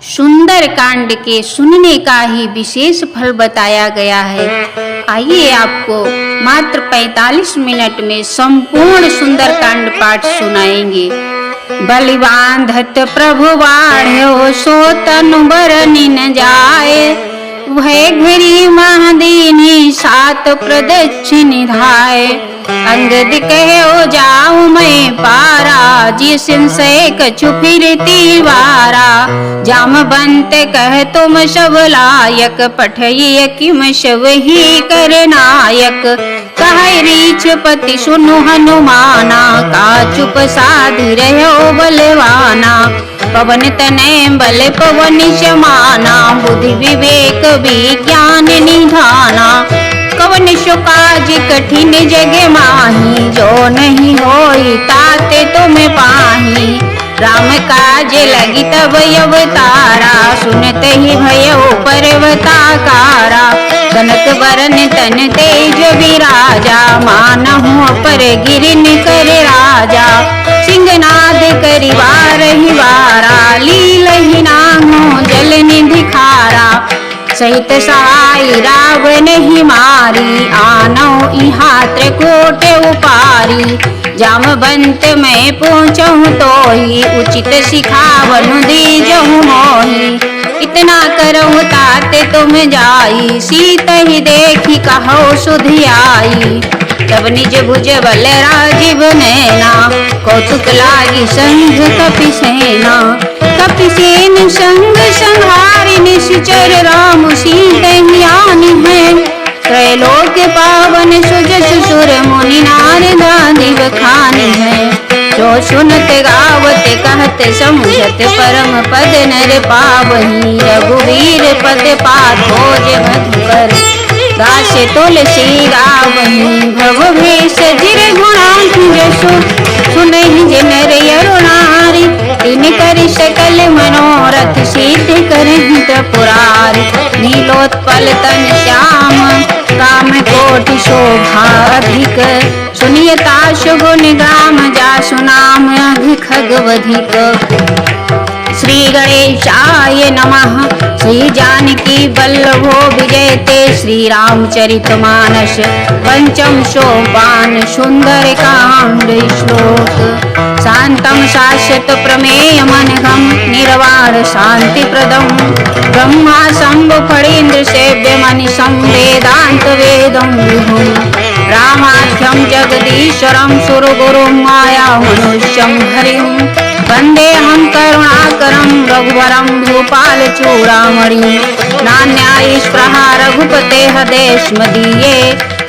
सुंदर कांड के सुनने का ही विशेष फल बताया गया है। आइए आपको मात्र 45 मिनट में संपूर्ण सुंदर कांड पाठ सुनाएंगे। बलिबांधत प्रभु बाढ़ो सो तनु बरनि न जाए, भय घरी महादीनी सात प्रदक्षिण धाय। अंगद कहो जाऊं मैं पारा, जी संशय कछु फिरती वारा। जामवंत कह तुम सब लायक, पठइय किम सब ही कर नायक। कह रीछ पति सुनु हनुमाना, का चुप साध रहो बलवाना। पवन तनय बल पवन समाना, बुद्धि विवेक विज्ञान निधाना। कवन सो काज कठिन जग माही, जो नहीं होई ताते तुम पाही। राम काज लगी तब अवतारा, सुनते ही भयो पर्वताकारा। कनक बरन तन तेज विराजा, मानहु पर गिरिन कर राजा। सिंहनाद करि बारहि बारा, लीलहि नामो जल निधि खारा। सहित सहाय रावण ही मारी, आनौ इहाँ त्रिकूट उपारी। जामवंत मैं पहुँचहु तोहि, उचित सिखावनु दीजहु मोहि। इतना करहु ताते तुम जाई, सीत ही देखी कहो सुधि आई। तब निज भुज बल राजीव नैना, कौतुक लागी संघ कपि सेना। कपि सेन संग संहारि, निश्चर राम सीत ही आनी है। त्रैलोक पावन सुजस सुर मुनि नारद आदि बखानी है। जो सुनत गावत कहत समझत, परम पद नर पावही। रघुवीर पद पाथोज मधुकर, दास तुलसी गावही। भव भेष जिर गुणाधि जसु, सुनहि जिन अरु नारी। दिन करि सकल मनोरथ, सिद्धि करहि त्रिपुरारि। नीलोत्पल तन श्याम, काम कोटि शोभा अधिक। सुनियता सुगुण ग्राम, जासु नाम अधिक खगवधिक। श्री गणेशाय नमः। श्री जानकी वल्लभो विजयते, श्री रामचरित मानस पंचम सोपान। सुंदर कांड श्लोक। शांतम शाश्वत प्रमेय मनघम, निर्वाण शांति प्रदम। ब्रह्मा शंभु फणीन्द्र सेव्य मनीषं, वेदांत वेदं विभुम्। रामाख्यं जगदीश्वरं, सुरगुरुं माया मनुष्यं हरिं। वन्देऽहं करुणाकरं, रघुवरं भूपाल चूड़ामणिं। नान्यायि स्पृहा रघुपतेः देशमदीये,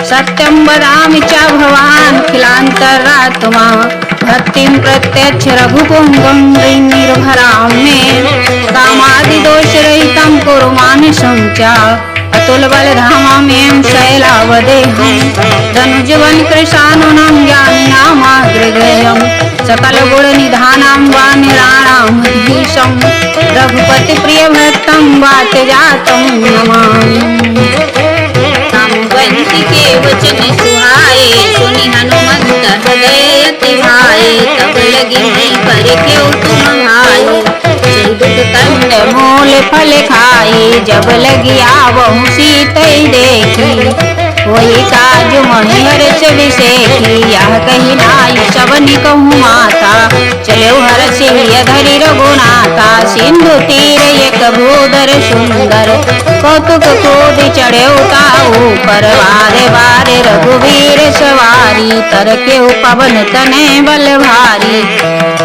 सत्यं वदामि च भवान् खिलान्तरात्मा। भक्तिं प्रत्यक्ष रघुपुंगं निर्भरां मे, कामादिदोषरहितं कुरु मानसं च। अतुल बलधामं शैलावदेहं, धनुजवन कृशानुनं ज्ञानिनामाग्रगण्यं। सकल गुण निधानं वानराणां धीशं, रघुपति प्रिय भक्तं वातजातं नमामि। जामवंत के वचन सुहाए, सुनि हनुमंत हृदय अति भाए। तब लगी मई पर क्यों तुम भाई, दुख कंद मूल फल खाई। जब लगी आवहु सीतै देखी, वही काज महि हर्ष विषेखी। यह कही नाई सबनि कहूँ माता, चलो हर्षि धरि रघुनाथा। सिंधु तीर एक भूधर सुंदर, कौतुक कूद चढ़े ताऊ पर। बारे बारे रघुवीर सवारी, तरके पवन तनय बल भारी।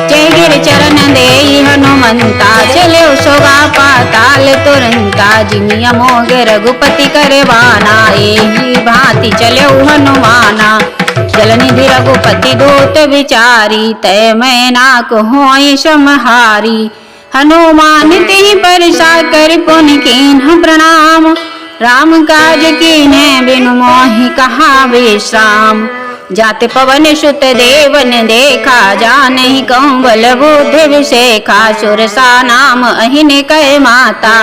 जय गिर चरण देई हनुमंता, चले सोगा पाताल तुरंता। जिमि अमोघ रघुपति करवाना, एहि भांति चले हनुमाना। जलनिधि रघुपति दूत विचारी, तय मैं ना कहूँ समहारी। हनुमान तेहि परसा कर पुनि कीन्ह प्रणाम। राम काज कीन्हे बिनु मोहि कहा विश्राम। जाते पवन सुत देवन देखा, जानहि कहूँ बल बुद्धि विशेखा। सुरसा नाम अहिन कह माता,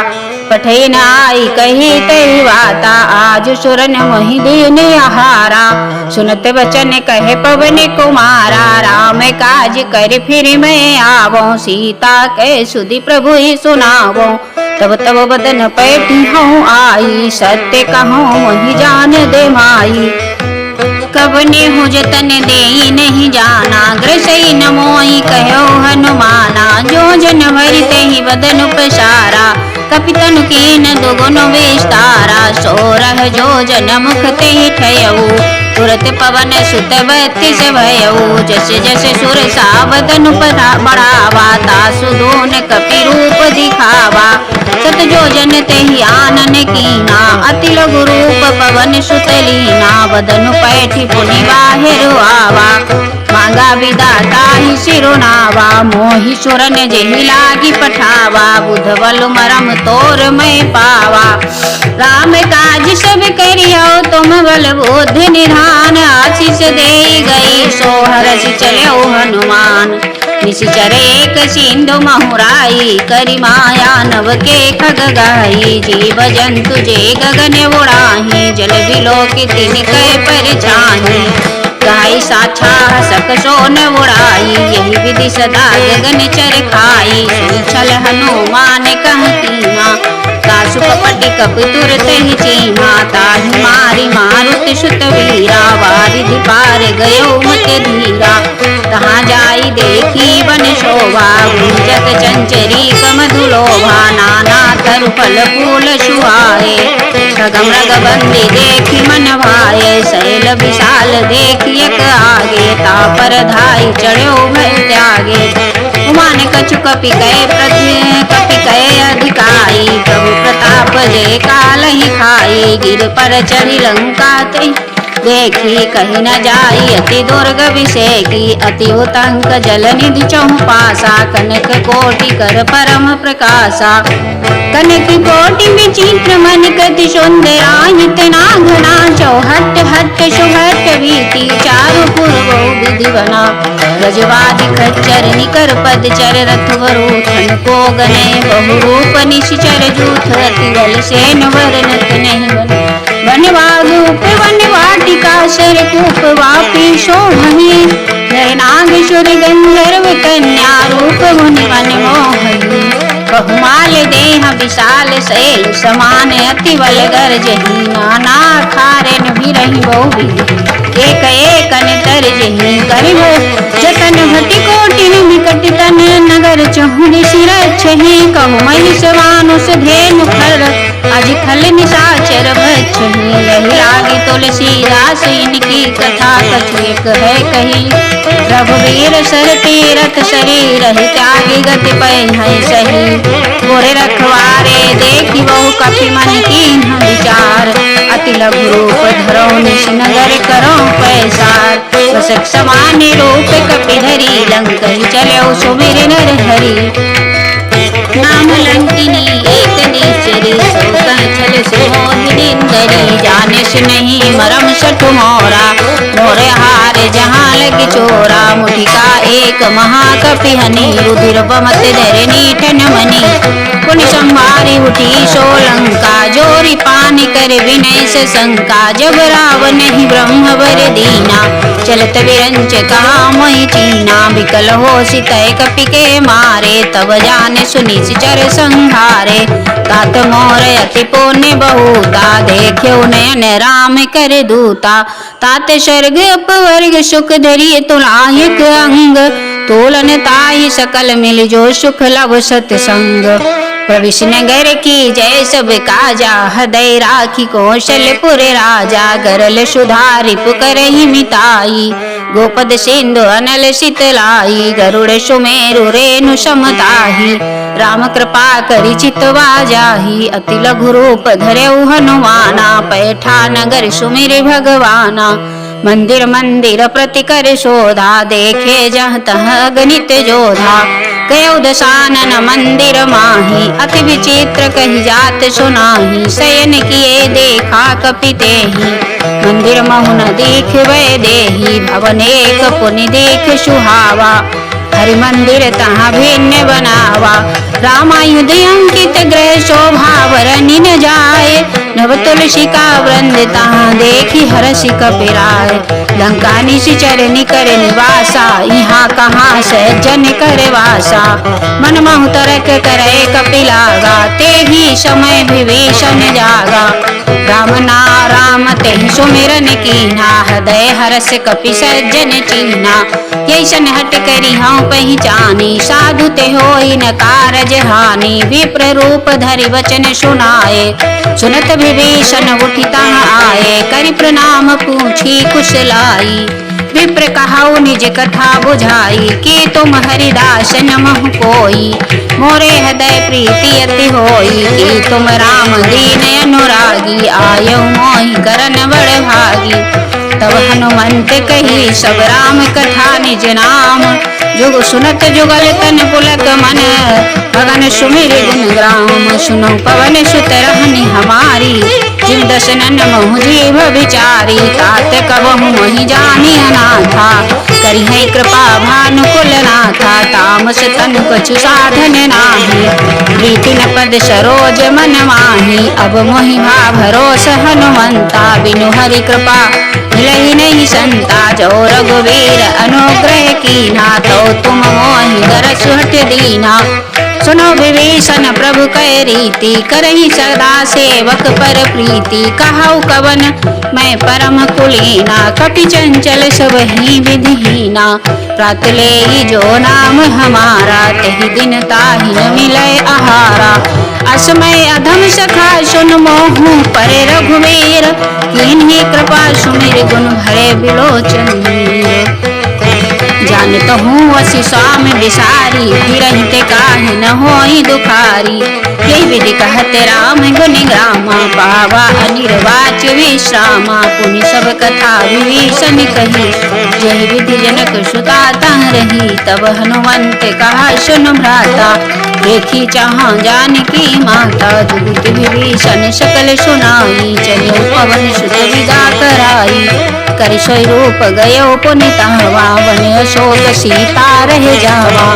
पठे न आई कही तही वाता। आज सुरन मोहि दीन आहारा, सुनत वचन कहे पवन कुमारा। राम काज कर फिर मैं आवो, सीता के सुधि प्रभु ही सुनावो। तब तब बदन पैठी हूँ आई, सत्य कहूँ मोहि जान दे माई। कबने हो जतन दे नहीं जाना, ग्रसई न मोहि कहो हनुमाना। जो जन भरि तेहि बदन उपसारा, कपितन कीन दुगुन विस्तारा। सोरह जो जन मुख तेहि ठयऊ, तुरत पवन सुत बत्तीस भयऊ। जस जस सुर सा बदन बढ़ावा, तासु दोन कपि रूप दिखावा। सत जो जन तेहि आनन कीना, अति लघु रूप पवन सुत लीना। बदन पैठी पुनि बाहिर आवा, मांगा विदाता ही सिरुनावा। मोहि सुरन जेहि लागी पठावा, बुध बल मरम तोर मैं पावा। राम काज सब करियो तुम बल बुद्धि निधान। आशीष दे गई सो हरषि चलो हनुमान। निशिचर एक सिंधु महुराई, करि माया नव के खग गाई। जीव जंतु जे गगन उड़ाही, जल बिलोकी तिन कह परछाही। गाय साछा सक सोन उड़ाई, यही विधि सदा गगन चर खाई। छल हनुमान कहतीमा, कासु कपटि कपि तुरत ही चीमा। ताहि मारी मारुति सुत वीरा, वारिधि पार गयो मत धीरा। तहाँ जाई देखी बन शोभा, गुंजत चंचरी कमधुलोभा। नाना तरु फल फूल सुहाए, खगम रगबंदी देखी मन भाए। शैल विशाल देखी एक आगे, तापर धाई चढ़ो भय त्यागे। उमान कछु कपि कहे अधिकाई, प्रभु प्रताप जय काल ही खाई। गिर पर चढ़ी लंका ते देखी, कहीं न जाई अति दुर्ग विषेकी। अति उतंक जल निधि चहु पासा, कनक कोटि कर परम प्रकाशा। कनक कोटि विचित्र मणिकति सुंदराहित नाघना। चौहट हट सुहट भीति, चारु पूर्वो विधि बना। गजवादि खच्चर निकर पद चर, रथ वरुथन को गने। बहुरूप निशिचर जूथ, अति बल सेन वर्णत नहीं बने। वनवागूप वनवाटिका, सर कूप वापी शोभनी। नरनागेश्वर गंधर्व कन्या, रूप मुनि मन मोहनी। बहुमाल देह विशाल शैल समान, अति बल गर्जही। नाना खारन बिरहि बहु, एक एक तर जही। करिब जतन भटि कोटि निकट तन, नगर चहुनि सिर छही। कहु महिष मानुष धेनु खर, अज खल निशाचर बचही। यही लागी तुलसीदास इनकी कथा, कछु एक है कही। रघुवीर सर तीरथ शरीर, त्यागी गति पै सही। गोरे रखवारे देखी बहु, कपि मन कीन विचार। अति लघु रूप धरो निश, नगर करो पैसार। वसक समान रूप कपि धरी, लंक चलो सुमिर नर हरि। नाम लंकिनी एक निचरी, सो कह छल से मोहिनी दरी। जाने से नहीं मरम सठु मोरा, मोरे हार जहाँ लग चोरा। मुठिका एक महाकपि हनी, रुधिर बमत धरे नीठन मनी। पुनि संभारी उठी सोलंका, जोरी पानी कर विनय से शंका। जब रावण ही ब्रह्म वर दीना, चलत विरंच कहा मोहि चीना। विकल हो सितय कपि के मारे, तब जाने सुनि चर संहारे। तात मोर अति पुण्य बहुता, देख्यो नयन राम कर दूता। तात स्वर्ग अपवर्ग सुख धरिय तुलायक अंग। तोलन ताहि सकल मिल जो, सुख लभ सत्संग। प्रविश नगर की जय सब काजा, हृदय राखी कौशलपुर राजा। गरल सुधारिप करहि मिताई, गोपद सिंधु अनल शीतलाई। गरुड़ सुमेरु रेणु समताही, राम कृपा करि चितवा जाही। अति लघु रूप धरऊ हनुमाना, पैठा नगर सुमिर भगवाना। मंदिर मंदिर प्रति कर शोधा, देखे जहाँ तहाँ गणित जोधा। गयो दशानन मंदिर माही, अति विचित्र कही जात सुनाही। शयन किए देखा कपितेहि, मंदिर महु न दीख वै देही। भवन एक पुनि देख सुहावा, हरि मंदिर तहाँ भिन्न बनावा। रामायुध अंकित ग्रह शोभा वरनि न जाए, नव तुलसी का वृंद तहाँ देखी हर्षि कपिराय। लंका निश्चर निकर निवासा, यहाँ कहाँ सज्जन कर वासा। मन महु तरक करे कपिलागा, ते ही समय विभीषण जागा। राम ना राम तेहि सुमिरन कीन्हा, हृदय हर्ष कपि सज्जन चीन्हा। यैसन हट करी हूँ पहचानी, साधु ते होई न कारज हानि। विप्र रूप धरि वचन सुनाए, सुनत विभीषण उठि तहाँ आए। करि प्रणाम पूछी कुशलाई, विप्र कहाऊ निज कथा बुझाई। कि तुम हरिदास नमः कोई, मोरे हृदय प्रीति अति होई। कि तुम राम दीन अनुरागी, आयु मोहि करन बड़ भागी। तब हनुमंत कही सब राम कथा निज नाम, जुग सुनत जुगल तन पुलक मन। भगन सुमिर गुण ग्राम, सुनो पवन सुत रहनी हमारी। जिन दशनन महु जीव विचारी, तात कबहु मोहि जानी अनाथा। करी है कृपा भानुकुल नाथा, तामस तनु कछु साधन नाही। प्रीति न पद सरोज मन माही, अब मोहि भा भरोस हनुमंता। बिनु हरि कृपा मिलहि नहीं संता, जो रघुवीर अनुग्रह कीन्हा। तो तुम मोहि दरस हट दीना, सुनो विभीषण प्रभु कै रीति। करहि सदा सेवक पर प्रीति, कहु कवन मैं परम कुलीना। कपि चंचल सब ही विधिहीना, प्रात लेई जो नाम हमारा। तहि दिन ताहि न मिलै आहारा, असमय अधम सखा सुन मोहु परे रघुवीर। कीन्ही कृपा सुमिर गुण भरे बिलोचन। जानत हूँ असी स्वामी विसारी, फिरहिते काहे न होई दुखारी। यही विधि कहते राम गुण ग्रामा, पावा अनिर्वाच विश्रामा। पुनि सब कथा विभीषण कही, यही विधि जनक सुता तह रही। तब हनुमंत कहा सुन भ्राता, देखी चाह जानकी माता। जुगुत विभीषण सकल सुनाई, चलियो पवन सुत विदा कराई। करि सोई रूप गयो पुनि तहवा, बन अशोक सीता रह जावा।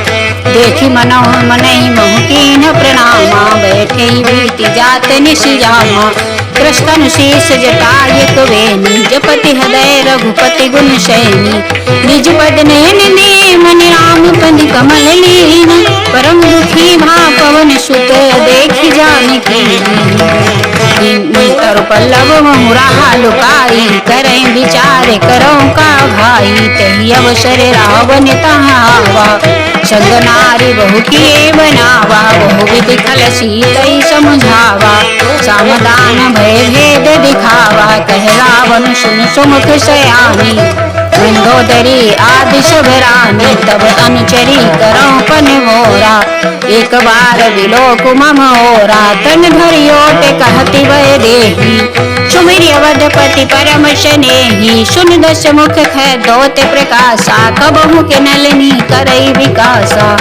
देखी मनो मनहि मोह कीन प्रणामा, बैठे बीति जात निश जामा। कृष्ण शीस जटाय कुबेनी, जपति हृदय रघुपति गुण शयनी। निज पद नयन ने मन राम पद कमल लीन, परम दुखी भा पवन सुत देखि जानकी। तरु पल्लव मुराहा लुकाई, करें विचार करो का भाई। तही अवसर रावण तहाँ आवा, संग नारी बहु किए बनावा। बहु विधि खल सीतई समझावा, सामदान भय भेद दिखावा। कह रावण सुन सुमुख सयानी, मंदोदरी आदि सब रानी। तब अनुचरी करो पन मोरा, एक बार विलोक मम ओरा। तन धरियोट कहती वह देही, सुमिरि अवधपति परम स्नेही। सुन दस मुख ख दोत प्रकाशा, कबहु के नलिनी करई विकासा।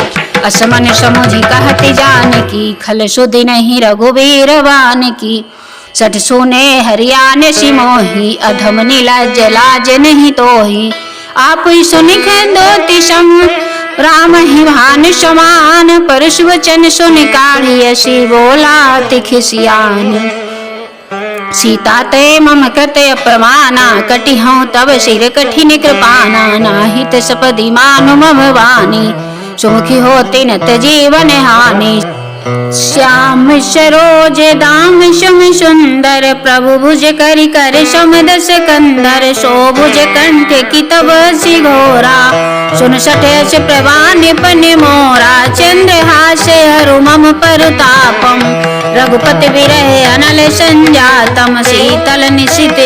असमन समुझी कहती जानकी, खल सुधि नहीं रघुवीर वान की। सठ सुने हरियाण सिमोही, अधम नीलज लाज नहीं तोही। आप ही सुनि दोति सम, राम ही भान समान। परशु वचन सुन काढ़ी, असी बोला तिखिसियान। सीता ते मम कृत्य प्रमाना, कटि हूँ तब सिर कठिन कृपाना। नाहित सपदि मानु मम वाणी, सुमुखी होती नत जीवन हानि। श्याम सरोज दाम सम सुंदर, प्रभु भुज करि कर सम दस कंधर। सो भुज कंठ की तब सी घोरा, सुन सठस प्रवान पन मोरा। चंद्रहास हरु मम परतापम, रघुपति विरह अनल संजातम। शीतल निशित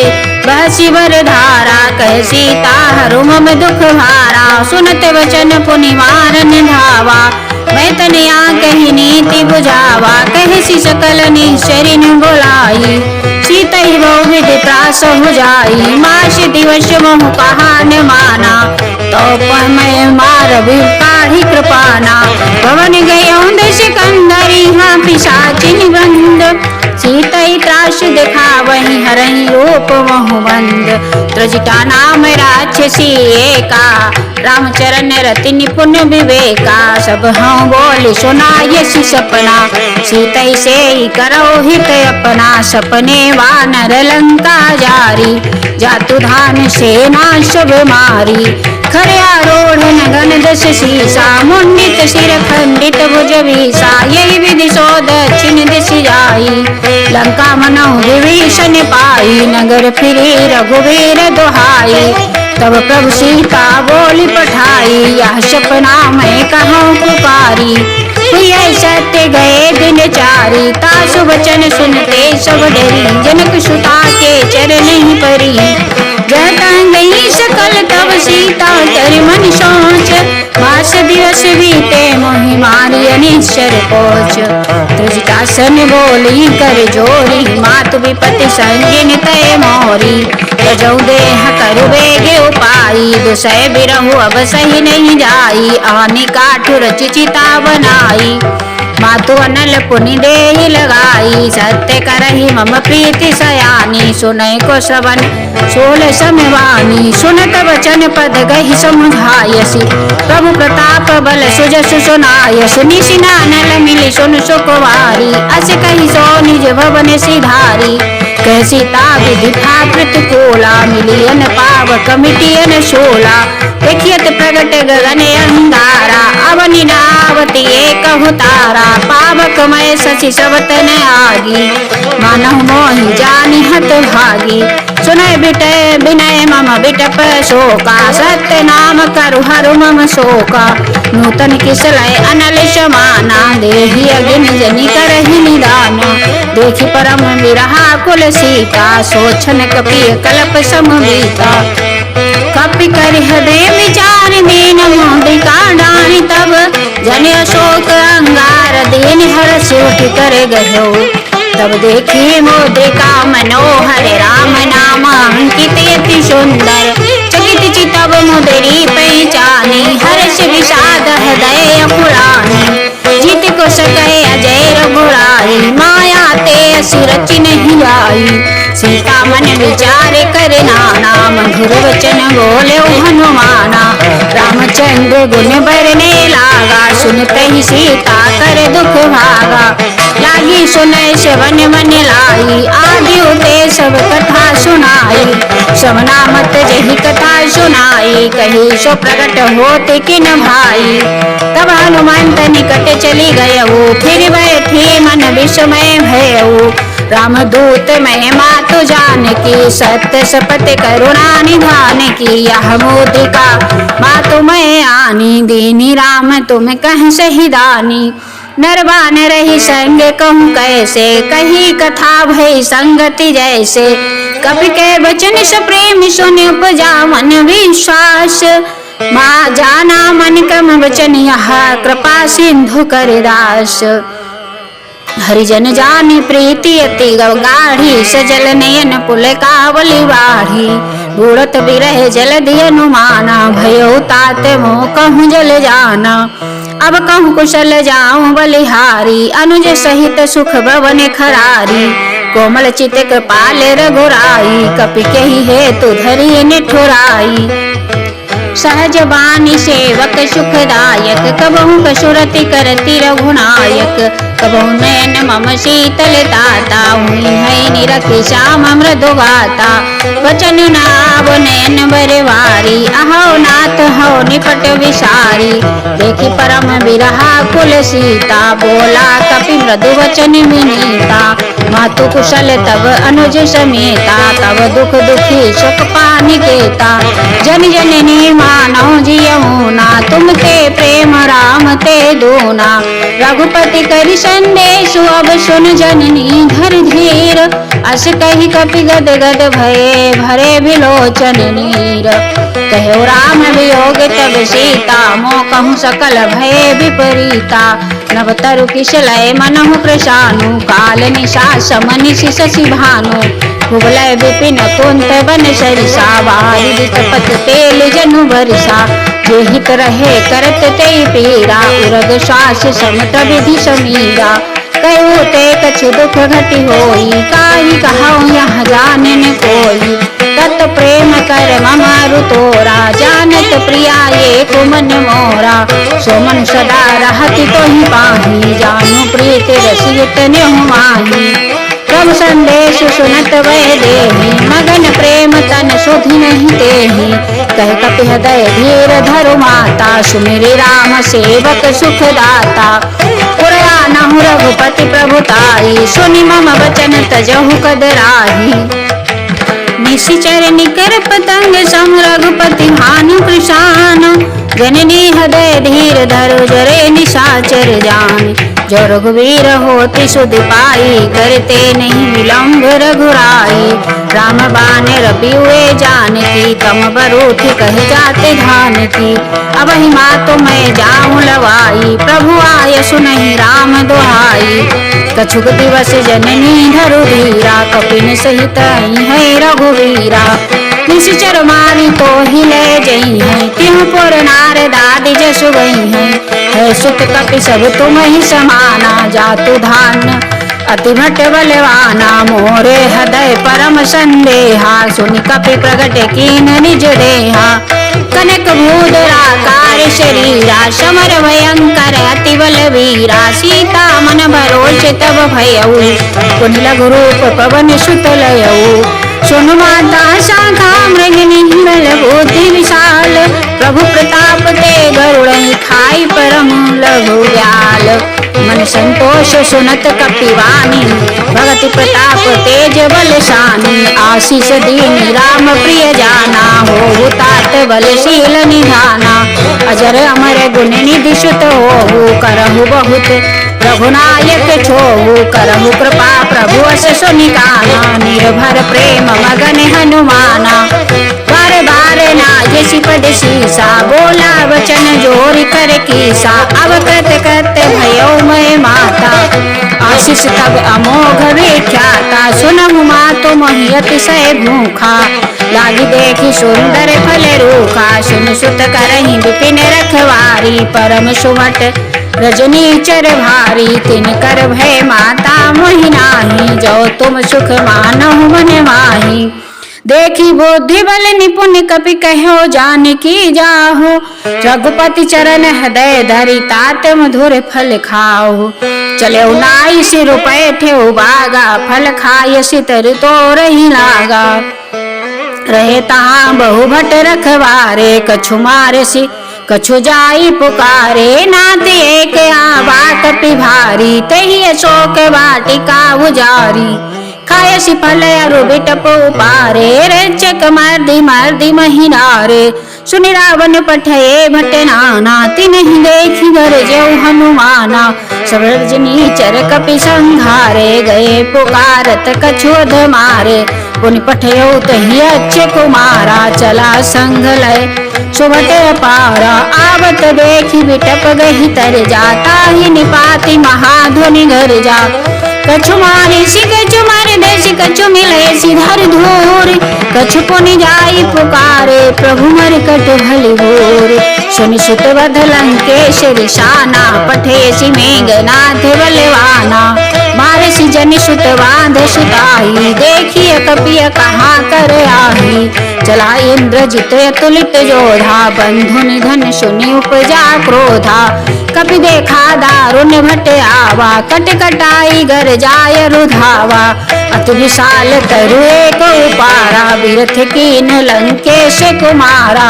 बहसी वर धारा, कह सीता हरु मम दुख हारा। सुनत वचन पुनि मारन धावा, मैं तनया कही नीति बुझावा। कहसी सकल निश्चरिन बुलाई, सीता तही बहु विधि त्रास हो जाई। मास दिवस मोह कहा न माना, तो मैं मार भी काढ़ी कृपाना। भवन गयो देश कंदरी, हाँ पिशाची निबंध। सीतई त्रास देखा वही हरही रूप मोहबंद। त्रजिटा नाम राक्षसी एका, रामचरण रति निपुण विवेका। सब हाँ बोल सुना यसी सपना, सीतई से ही करो हित अपना। सपने वानर लंका जारी, जातु धान सेना सब मारी। खरे आरोढ़ नगन दस सीसा, मुंडित सिर खंडित भुज भीसा। यही विधि सो दक्षिण दिश जाई, लंका मनो विभीषण पाई। नगर फिरी रघुवीर दुहाई, तब प्रभु सीता बोली पठाई। यह सपना मैं कहूँ पुकारी, हुई सत्य गए दिन चारी। तासु वचन सुनते सब डरी, जनक सुता के चरण ही परी। जता गई सकल तब सीता कर मन सोच, मास दिवस बीते मोहि मारी अनिश्चर पोच। त्रजटासन बोली कर जोरी, मातु विपति संगिन तय मोरी। तजौ देह करु बेगे उपाई, दुसय बिरहु अब सही नहीं जाई। आने काठुर चिचिता बनाई, मातु अनल पुनि देहि लगाई। सत्य करहि मम प्रीति सयानी, सुनय को श्रवण सोल समवानी। सुनत वचन पद गहि समुझायसि, प्रभु प्रताप बल सुजसु सुनायसि। निशिनानल मिलि सुन सुकुवारी, अस कहि सो निज भवन सिधारी। कह सीता विधि प्रतिकूला, मिलियन पावक मिटियन शोला। देखियत प्रगट गगन अंगारा, अवनि नावती एक तारा। पावक मय शशि सबत न आगी, मानव मोहि जानि हत भागी। सुनय बिटय विनय मम बिटप शोका, सत्य नाम करु हरु मम शोका। नूतन किसलय अनल समाना, देहि अगिन जनि करहि निदान। देखि परम विरहा कुल सीता, सोचन कपि कल्प समवीता। कपि कर हृदय विचार दीन मोदिका डानि, तब जन अशोक अंगार दीन हर्ष उठ कर गयो। तब देखी मोदिका मनोहर, राम नाम अंकित अति सुंदर। चकित चितव मुदरी पहचानी, हर्ष विषाद हृदय पुरानी। जीत को सके अजय रघुराई, माया ते असि रचि नहीं आई। सीता मन विचार कर नाना, मधुर वचन बोले हनुमाना। रामचंद्र गुण बरने लागा, सुनते ही सीता कर दुख भागा। लागी सुनय श्रवण मन लाई, आदि उते सब कथा सुनाई। श्रवणा मत जही कथा सुनाई, कही सो प्रकट होते किन भाई। तब हनुमंत निकट चली गयऊ, फिर बैठी मन विस्मय भयऊ। रामदूत महिमा तो जान की, सत्य शपथ करुणा निधान की। यह मोदिका मातु मैं आनी, दीनी राम तुम कह सही दानी। नरवान रही संग कहूँ कैसे, कही कथा भई संगति जैसे। कपि के वचन से प्रेम सुन उपजा मन विश्वास। माँ जाना मन कम वचन, यह कृपा सिंधु कर दास। हरिजन जानी प्रीति अति गाढ़ी, सजल नयन पुल कावली बाढ़ी। बूढ़त बिरह जल दिय अनुमाना, भयो तात मोह कहूँ जल जाना। अब कहूँ कुशल जाऊँ बलिहारी, अनुज सहित सुख भवन खरारी। कोमल चित कृपाल रघुराई, कपि केहि हेतु धरि निठुराई। सहज बानी सेवक सुखदायक, कबहु कसुरति करति रघुनायक। कबहु नयन मम शीतल ताता, हुई है निरखि श्याम मृदु गाता। वचन नाव नयन बरवारी, अहो नाथ हो निकट विसारी। देखि परम विरहा कुल सीता, बोला कपि मृदु वचन विनीता। मातु कुशल तब अनुज समेता, तब दुख दुखी सुख पानि केता। जन जननी मानौ जियऊ ना, तुम ते प्रेम राम ते दूना। रघुपति करि संदेश अब सुन जननी धर धीर। अस कहि कपि गद गद भये, भरे बिलोचन नीर। कहो राम वियोग तब सीता, मोह कहूँ सकल भये विपरीता। नव तरु किसलय मनहु प्रसानु, काल निशा समनिशि शशि भानु। कुबलय विपिन कुंत बन सरिसा बारी वितपत तेल जनु बरसा जे हित रहे करत ते पीरा उरग श्वास समट विधि समीरा कहू ते कछु दुख घटी होई काहि कहाऊं यह जाने न कोई तत प्रेम कर ममारु तोरा जानत प्रिया ये कुमन मोरा सो मन सदा रहति तो ही पाही जानू प्रीत रसियत नेहु माही प्रभु संदेश सुनत वै देहि मगन प्रेम तन सुधि नहीं देहि कह कपि हृदय धीर धरु माता सुमिरि राम सेवक सुख दाता पुरया नहु रघुपति प्रभुताई सुनि मम वचन तजहु कदराही निशिचर निकर पतंग सम रघुपति भानु कृशान जननी हृदय धीर धरु जरे निशाचर जान जो रघुवीर होति सुधि पाई करते नहीं विलम्ब रघुराई राम बाण रबियुए जानकी तम बरूठ कह जाते धान की अब ही माँ तो मैं जाऊं लवाई प्रभु आय सुनहि राम दुहाई कछुक दिवस जननी धरु धीरा कपिन सहित है रघुवीरा निशिचर मारी को ही ले जई है तिहु पुर नारद आदि जसु गई है सुत कपि सब तुम ही समाना जातु धान अति भट बलवाना मोरे हृदय परम संदेहा सुनि कपि प्रगट कीन निज देहा कनक भूधरा कार शरीरा समर भयंकर अति बलवीरा सीता मन भरोच तब भयऊ पुनि लघु रूप पवन सुत लयऊ सुनु माता शाखा मृगिनी बल बुद्धि विशाल प्रभु प्रताप ते गरुड़ खाई परम लघु व्याल मन संतोष सुनत कपिवानी भगति प्रताप तेज बलशानी आशीष दीनी राम प्रिय जाना हो तात बलशील निधाना अजर अमर गुण निधि सुत हो करहु बहुत रघुनायक छोहु करहु कृपा प्रभु अस सुनिकाना निर्भर प्रेम मगन हनुमाना बार बार नायसी पद शीसा बोला वचन जोर कर कीसा अवकृत कृत भयो मैं माता आशीष तब अमोघ विख्याता सुनहु मातु मोहि अतिशय भूखा लागी देखी सुंदर फल रूखा सुन सुत करहि विपिन रखवारी परम सुमट रजनी चर भारी तिन कर भय माता मोहि नाही जो तुम सुख मानहु मन माही देखी बुद्धि बल निपुण कपि कहो जानकी जाहो रघुपति चरण हृदय धरि तात मधुर फल खाओ चले नाई सिर पैठे बागा फल खाय सितर तो रही लागा रहे तहाँ बहु भट रखवारे कछु मारे सी कछु जाई पुकारे नाते एक आवा कपि भारी तही अशोक वाटिका उजारी खाय सी फल अरु बिटप पारे रेचक मर्दी महिनारे सुनि रावण पठये भट नाना तिन्हि देखी घर जो हनुमाना सब रजनी चर कपि संघारे गए पुकारत कछुध मारे पुनि पठयो तहि अच्छे कुमारा चला संग लय सुभट पारा आवत देखी बिटप गही तर जाता ही निपाति महाध्वनि घर जा कछु मारे सी कछु मारे देसी कछु मिले सी धर धूर कछु पुनि जाई पुकारे प्रभु मर कट भली भोर सुनि सुत वध लंकेश रिशाना पठे सी मेघनाथ बलवाना मारे सी जनि सुत बांध सुताई देखिए कपिय कहाँ कर आही चला इंद्रजित अतुलित जोधा बंधु निधन सुनि उपजा क्रोधा कपि देखा दारुण भट आवा कट कटाई घर जाय रुधावा अति विशाल तरु एक उपारा विरथ कीन लंकेश कुमारा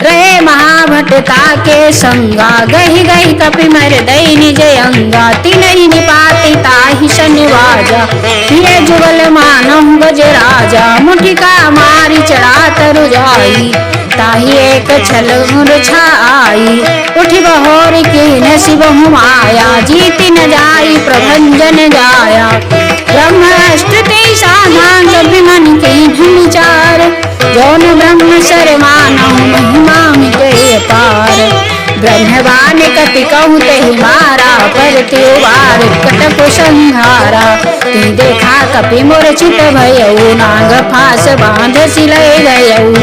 रहे महाभटता के संगा गही गही कपि मर दई निज अंगा तिनहि निपाति ताहि शनिवाजा ये जुगल मानव गज राजा मुठिका मारी चढ़ा तरु जाई ताहि एक छल मुरझाई उठि बहोर की नसीब माया जीति न जाई प्रभंजन जाया ब्रह्मास्त्र ते साधा कभी मन के विचार जौन ब्रह्म शर्मानहु महिमा मिटे पार ब्रह्मवान कपि कहूँ ते मारा, पर त्योहार कटक संहारा। ती देखा कपि मूर्छित भयऊ, नाग फांस बांध सिलय गयऊ।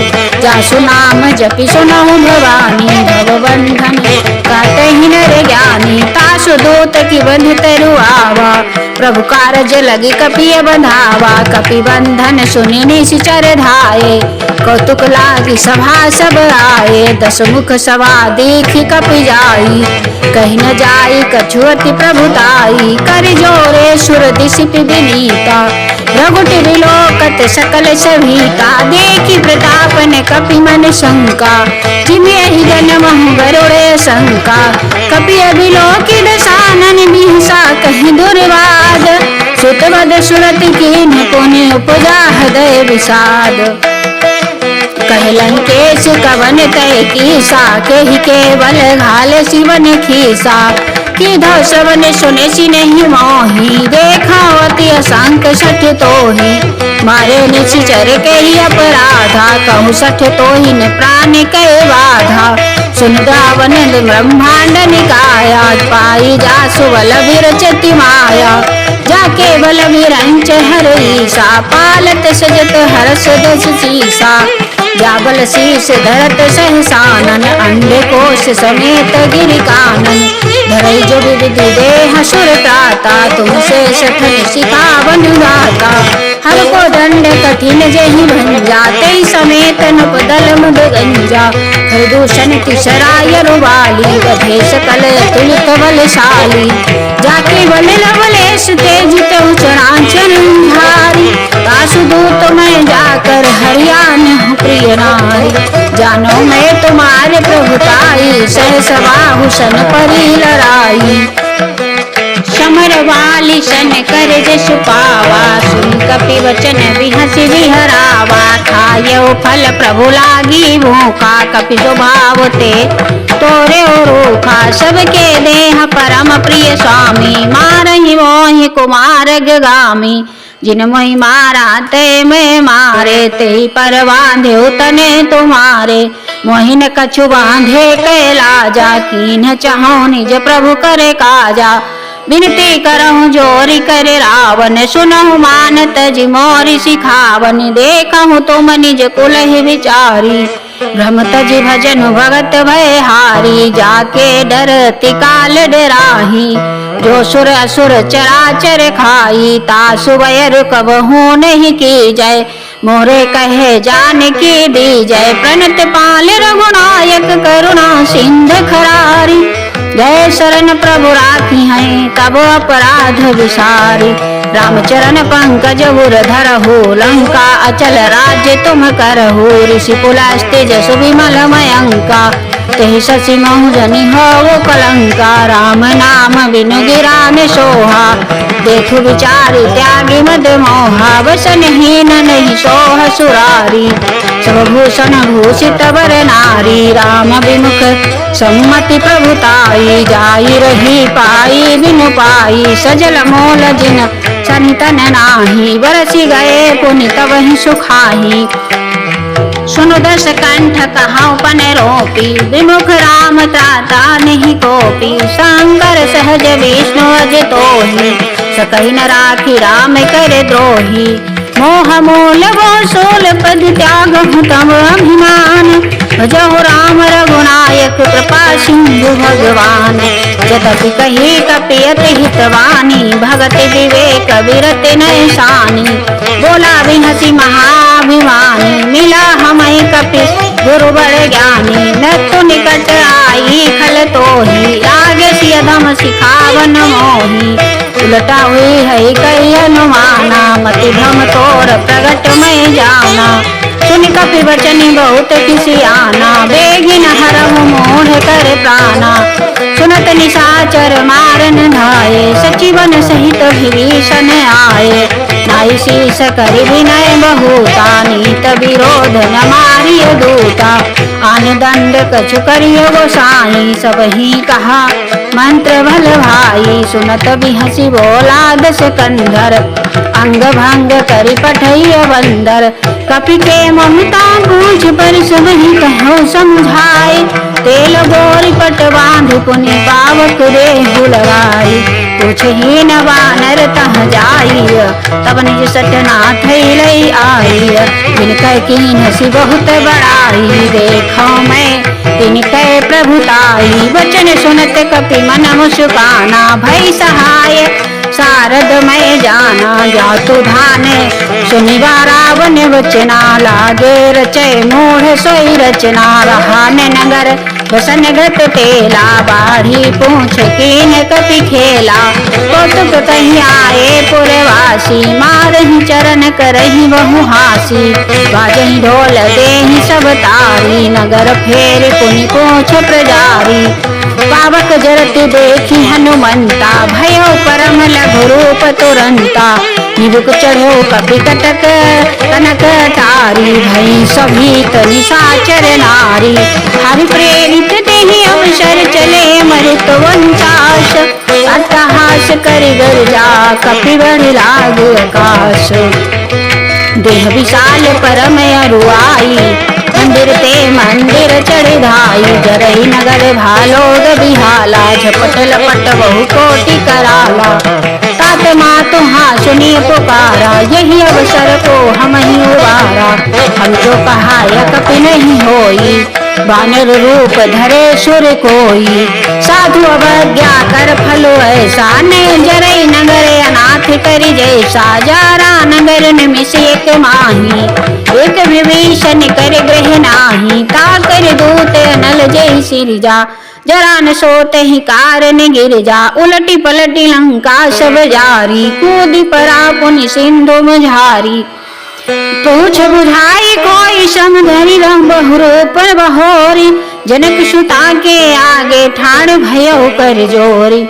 जासु नाम जपि सुनहु भवानी, भवबंधन काटहि नर ज्ञानी। तासु दूत की बंध तरु आवा, प्रभु कारज लगी कपिय बंधावा। कपि बंधन सुनि निश्चर धाये, कौतुक लागी सभा सब आए। दस मुख सभा देखी कपि जाई, कहीं न जाई कछुअति प्रभुताई। कर जोरे सुर दिशिप विनीता, रघुट विलोकत सकल सभीता। देखी प्रताप ने कपि मन शंका, जिमे ही जन्महु गरुड़े शंका। कपि अभिलोकि दशानन बिहसा कहीं दुर्वाद, सुतवद सुरत कीन पुनि उपजा हृदय विषाद। कहलन केश कवन तय कीसा, केहि केवल घाल शिवन खीसा। किधौ श्रवण सुने सिनेहि मोहि, देखा अति असंक सठ तोहि। मारे निश्चर के ही अपराधा, कहूँ सठ तोहि न प्राण के बाधा। सुन गावन ब्रह्मांड निकाया, पाई जासु बल विरचति माया। जाके बल विरंच हर ईसा, पालत सजत हर्ष दस सीसा। जाबल शीस धरत सहसानन, अंडे कोश समेत गिरि कानन। धरई जो विधि देह सुर त्राता, तुमसे सठन सिखावन गाता। हर को दंड कठिन जहि भंजा, तेई समेत नपदल मद गंजा। दूषण तिसराय रुवाली, बधे सकल तुलित बलशाली। जाके बल लवलेश तेज तहु चराचर धारी। तासु दूत मैं जाकर हरियाण हूँ प्रिय नारी। जानो मैं तुम्हारे प्रभुताई, सहस बाहुसन परी लड़ाई। समर वाली सन कर जस पावा, सुन कपि वचन बिहसि बिहरावा। खायो फल प्रभु लागी भूखा, कपि स्वभाव ते तोरे रूखा। सबके देह परम प्रिय स्वामी, मारहि मोहि कुमार गामी। जिन मोहि मारा ते मैं मारे, ते पर बांधे तने तुम्हारे। मोहि न कछु बांधे कैलाजा, कीन्ह चाहो निज प्रभु करे काजा। विनती करहु जोरी करे रावण, सुनहु मानत जि मोरि सिखावन। देखहु तुम निज कुल ही विचारी, भ्रमत जि भजन भगत भय हारी। जाके डरति काल डराही, जो सुर असुर चराचर खाई। तासु बैर कबहु नहीं की जय, मोरे कहे जान की दी जय। प्रणत पाल रघुनायक करुणा सिंध खरारी। जय शरण प्रभु राखी हैं, तब अपराध विसारी। रामचरण पंकज उर धरहु, लंका अचल राज्य तुम करहु। ऋषि पुलस्त्य जसु विमल मयंका, तेहि शशि महु जनि हो कलंका। राम नाम बिनु गिरा में सोहा, देखु विचारि त्यागी मद मोहा। वसनहीन नहीं सोह सुरारी, सब भूषण भूषित वर नारी। राम विमुख सम्मति प्रभुताई, जाई रही पाई बिनु पाई। सजल मोल जिन संतन नाही, बरसि गए पुनि तबहि सुखाही। सुनु दस कंठ कहाऊ पन रोपी, विमुख राम त्राता नहीं कोपी। शंकर सहज विष्णु अज तोहि, सकहि न राखी राम कर द्रोही। मोह मूल वो सोल पद त्याग तम अभिमान, भजहु राम रघुनायक कृपा सिंधु भगवान। यद्यपि कही कपि अति हितवानी, भगत विवेक विरत नैसानी। बोला बिहसि महाभिमानी, मिला हमै कपि गुरु बड़ ज्ञानी। नतु निकट आई खल तोहि, आगे सियधम सिखावन मोहि। उलटा हुई है कही अनुमाना, मति भ्रम तोर प्रगट में जाना। सुन कपि वचनि बहुत किसियाना, बेगिन हरहु मोढ़ कर प्राणा। सुनत निशाचर मारन धाये, सचिवन सहित विभीषण आए। नाई शीस करि विनय बहुता, नीत विरोध न मारिय दूता। आन दंड कछु करियो गोसाई, सब ही कहा मंत्र भल भाई। सुनत बिहसी बोला दस कंधर, अंग भंग करि पठैय बंदर। कपि के ममता पूछ पर सब ही कहो समझाए, तेल गोरी पट बांध पुनि पावक देहु लगाई। पूछ ही न वानर तह जाई, तब निज सटनाथ लई आई। जिनकै कीन हसी बहुत बड़ाई, देखो मैं तिनकै प्रभुताई। वचन सुनत कपि मन मुस्काना, भई सहाय शारद मैं जाना। जातु धाने सुनिवा रावण वचना, लागे रचय मूढ़ सोई रचना। रहा ने नगर बसन गत तेला, बाढ़ी पूछ कीन कपि खेला। कौतुक कहीं आए पुरवासी, मारहि चरण करहि बहु हासी। बाजहि ढोल देहि सब तारी, नगर फेर पुनि पूछ प्रजारी। पावक जरत देखी हनुमंता, भयो परम लघु रूप तुरंता। निबुक चढ़ो कपि कटक कनक तारी, भई सभीत निशाचर नारी। हरि प्रेरित देहि अवसर चले मरुत वंचाश, अट्टहास करि गर्जा कपि बढ़ि लागु आकाश। देह विशाल परम अरुआई, मंदिर ते मंदिर चढ़ि धाई। जरई नगर भालोग बिहाला, झपट लपट बहु कोटि कराला। तात मातु हाँ सुनिय पुकारा, यही अवसर को हम ही उबारा। हम जो कहाय कपि नहीं होई, बानर रूप धरे सुर कोई। साधु अवज्ञा कर फलो ऐसा, ने जरई नगर अनाथ करि जैसा। जारा नगर निमिष एक माही, एक विभीषण कर ग्रह नाही। ताकर दूत अनल जय सिरजा, जरा न सोते ही कारण गिर जा। उलटी पलटी लंका सब जारी, कूदी परा पुनि सिंधु मझारी। पूछ बुझाई कोई समधरि रंग बहुरूप बहोरी। जनक सुता के आगे ठाड़ भयो कर जोरी।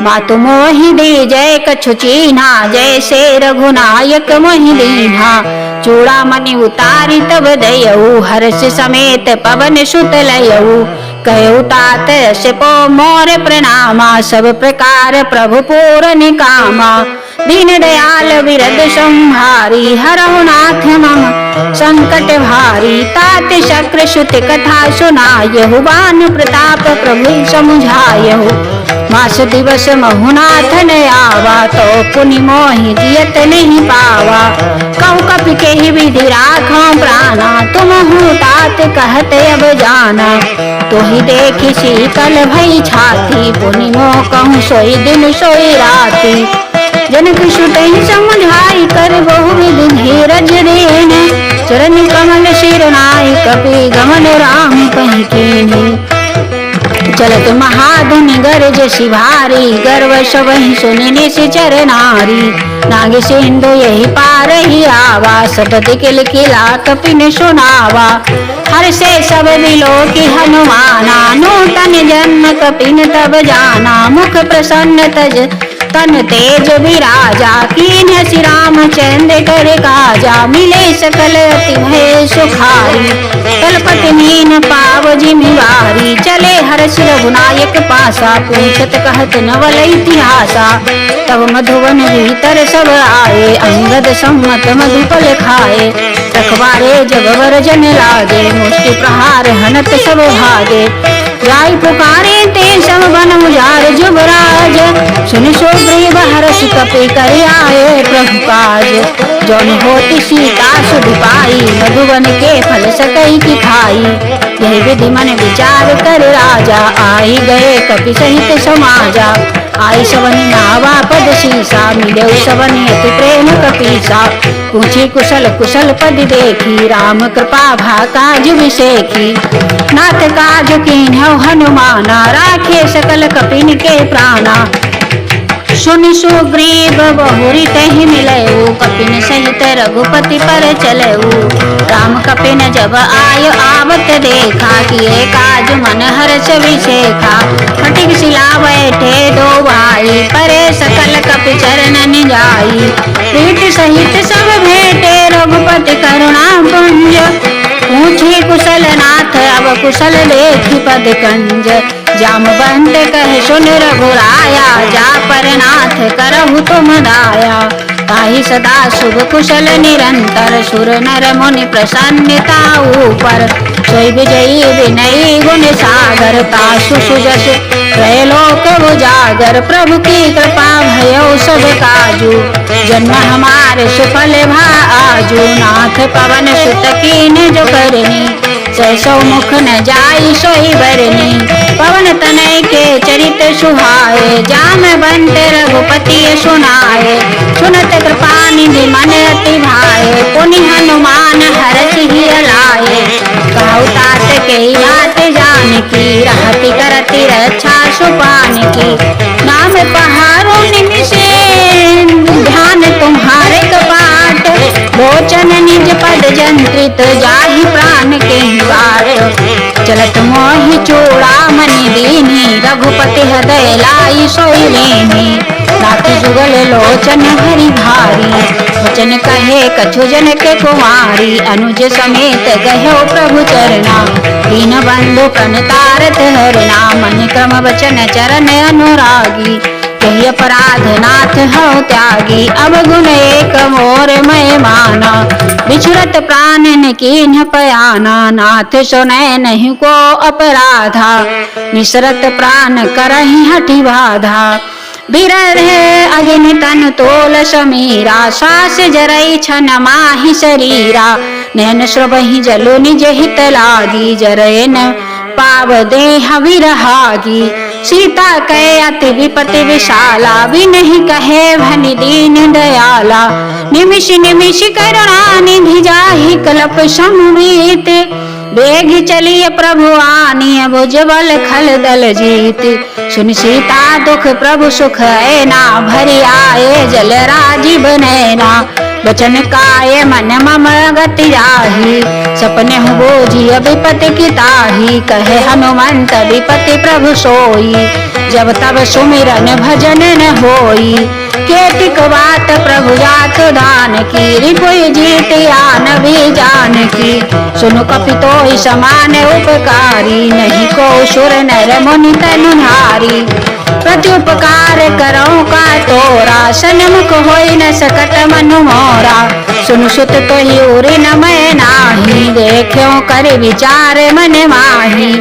मातु मोहि दी जय कछु चीन्हा, जैसे रघुनायक मोहि दीन्हा। चूड़ामणि उतारी तब दयऊ, हर्ष समेत पवन सुत लयऊ। कहु तात पो मोर प्रणामा, सब प्रकार प्रभु पूरन कामा। दीन दयाल विरद संहारी, हरहु नाथ मम संकट भारी। तात शक्र श्रुति कथा सुनायहु, बान प्रताप प्रभु समुझायहु। मास दिवस महुनाथ न आवा, तो पुनि मोहि जियत नहीं पावा। कहु कपि केहि विधि राखो प्राणा, तुमहु तात कहत अब जाना। तोहि देखि शीतल भई छाती, पुनि मोह कहूँ सोई दिन सोई राती। जनक सुतहि समुझाई कर बहु विधि धीरज देन। चरण कमल शिर नाई, कपि गमन राम कहि कीन्ही। चलत महाधुनि गरज शिभारी, गर्व सबहि सुनि निश्चर नारी। नाग सिंधु यही पार ही आवा, सब दिकिल किला कपि न सुनावा। हर से सब बिलो की हनुमाना, नूतन जन्म कपि न तब जाना। मुख प्रसन्न तज तन तेज विराजा, कीन्ह श्री रामचंद्र कर काजा। मिले सकल अति भय सुखारी, तलपति मीन पाव जिमिवारी। चले हर्ष रघुनायक पासा, पूछत कहत नवल इतिहासा। तब मधुवन भीतर सब आए, अंगद सम्मत मधुपल खाए। रखवारे जब वर जन लागे, मुष्टि प्रहार हनत सब भागे। जाई पुकारे ते सब बन उजार जुबराज, सुनि सुग्रीव हर्ष कपि करि आए प्रभु काज। जौन होती सीता सुध पाई, मधुवन के फल सकई की खाई। यही विधि मन विचार कर राजा, आई गए कपि सहित समाजा। आई सबनि नावा पद शीसा, मिले सबनि अति प्रेम कपीसा। पूछी कुशल कुशल पद देखी, राम कृपा भा काज विसेखी। नाथ काज कीन्हु हनुमाना, राखे सकल कपिन के प्राणा। सुनि सुग्रीव बहुरी तहि मिलऊ, कपिन सहित रघुपति पर चलऊ। राम कपिन जब आय आवत देखा, किए काज मन हर्ष विशेखा। फटिक शिला बैठे दो भाई, परे सकल कपि चरणन जाई। प्रीति सहित सब भेटे, रघुपति करुणा पुंज पूछे कुशल नाथ अब कुशल लेखी पद कंज, जामवंत कहे सुन रघुराया, जा पर नाथ करहु तुम दाया। ताहि सदा शुभ कुशल निरंतर, सुर नर मुनि प्रसन्नता ऊपर। सोई विजयी विनयी गुण सागर, तासु सुजसु त्रैलोक उजागर। प्रभु की कृपा भयो सब काजू, जन्म हमारे सुफल भा आजू। नाथ पवन सुत कीन जो करनी, सौ मुख न जाई सोई बरनी। पवन तनय के चरित सुहाए, जामवंत रघुपति सुनाए। सुनत कृपा निधि मन अति भाए, पुनि हनुमान हरषि लाए। कहु तात के बात जानकी, रहति करति रक्षा सुपान की। नाम पहाड़ो निमिषे ध्यान तुम्हारे कपाट, लोचन निज पद जंत्रित, जाहि प्राण के बाट। चलत मोहि चूड़ामणि दीनी, रघुपति हृदय लाई सोई लेनी। राखी जुगल लोचन हरि भारी, वचन कहे कछु जन के कुमारी। अनुज समेत गयो प्रभु चरना, दीन बंधु प्रणतारत हरना। मन क्रम वचन चरण अनुरागी, कही अपराध नाथ हौ त्यागी। अब गुण एक मोर मैं माना, बिछुरत प्राण न कीन्ह पयाना। नाथ सुनय नहीं को अपराधा, निसरत प्राण करहि हठि बाधा। बिरहे अग्नि तन तोल समीरा, सास जरई छन माहि शरीरा। नैन श्रवहि जलो निज हित लागी, जरय न पाव देह विरहागी। सीता कै अति विपति विशाला, बिनहि कहे भनि दीन दयाला। निमिष निमिष करुणा निधि, जाहि कल्प समुनीत। बेग चलिए प्रभु आनी, भुजबल खल दल जीत। सुन सीता दुख प्रभु सुख ऐना, भरि आए जल राजीव नैना। वचन काय मन मम गति जाहि, सपने बोझी विपति की ताहि। कहे हनुमंत विपति प्रभु सोई, जब तब सुमिरन भजन न होई। केतिक बात प्रभु जात दान की, रिपुय जीत आन भी जान की। सुनु कपितोहि समान उपकारी, नहीं को सुर नर मुनि तनुहारी। प्रत्युपकार करो का तोरा, सन्मुख होई न सकत मनु मोरा। सुन सुत तोहि उरि न मैं नाही, देखो कर विचार मन माही।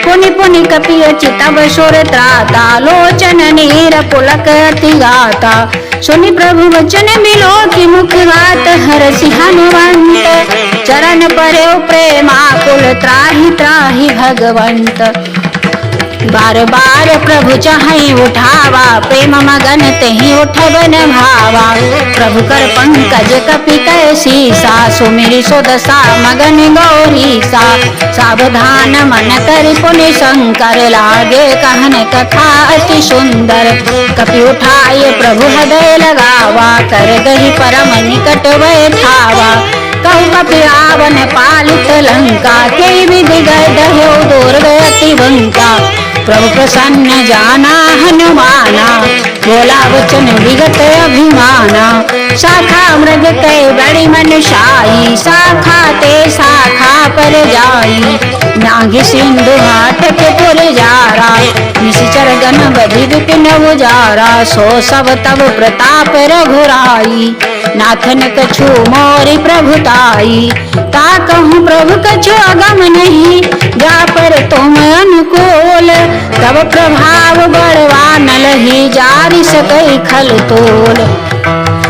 पुनि पुनि कपि चितव सुर त्राता, लोचन नीर पुलक अति गाता। सुनि प्रभु वचन बिलो की मुख गात, हरषि हनुमंत। चरण परेउ प्रेमाकुल, त्राहि त्राहि भगवंत। बार बार प्रभु चाहि उठावा, प्रेम मगन तेहि उठबन भावा। प्रभु कर पंकज कपि कै सीसा, सुमिरि सुदशा मगन गौरीसा। सावधान मन कर पुनि शंकर, लागे कहन कथा अति सुंदर। कपि उठाए प्रभु हृदय लगावा, कर गही परम निकट बैठावा। कहु कपि रावण पालित लंका, के विधि गए दह्यो दूर अति बंका। प्रभु प्रसन्न जाना हनुमाना, बोला वचन विगत अभिमाना। शाखा मृग कै बड़ी मनुषाई, शाखा ते शाखा पर जाई। नागी सिंधु हाट के पुर जारा, निशिचर गण बधि विपिन उजारा। सो सब तब प्रताप रघुराई, नाथन कछु मोरि प्रभुताई। ता कहूँ प्रभु कछु अगम नहीं, जा पर तुम अनुकूल। तब प्रभाव बड़वा नलहि, जारि सकई खल तोल।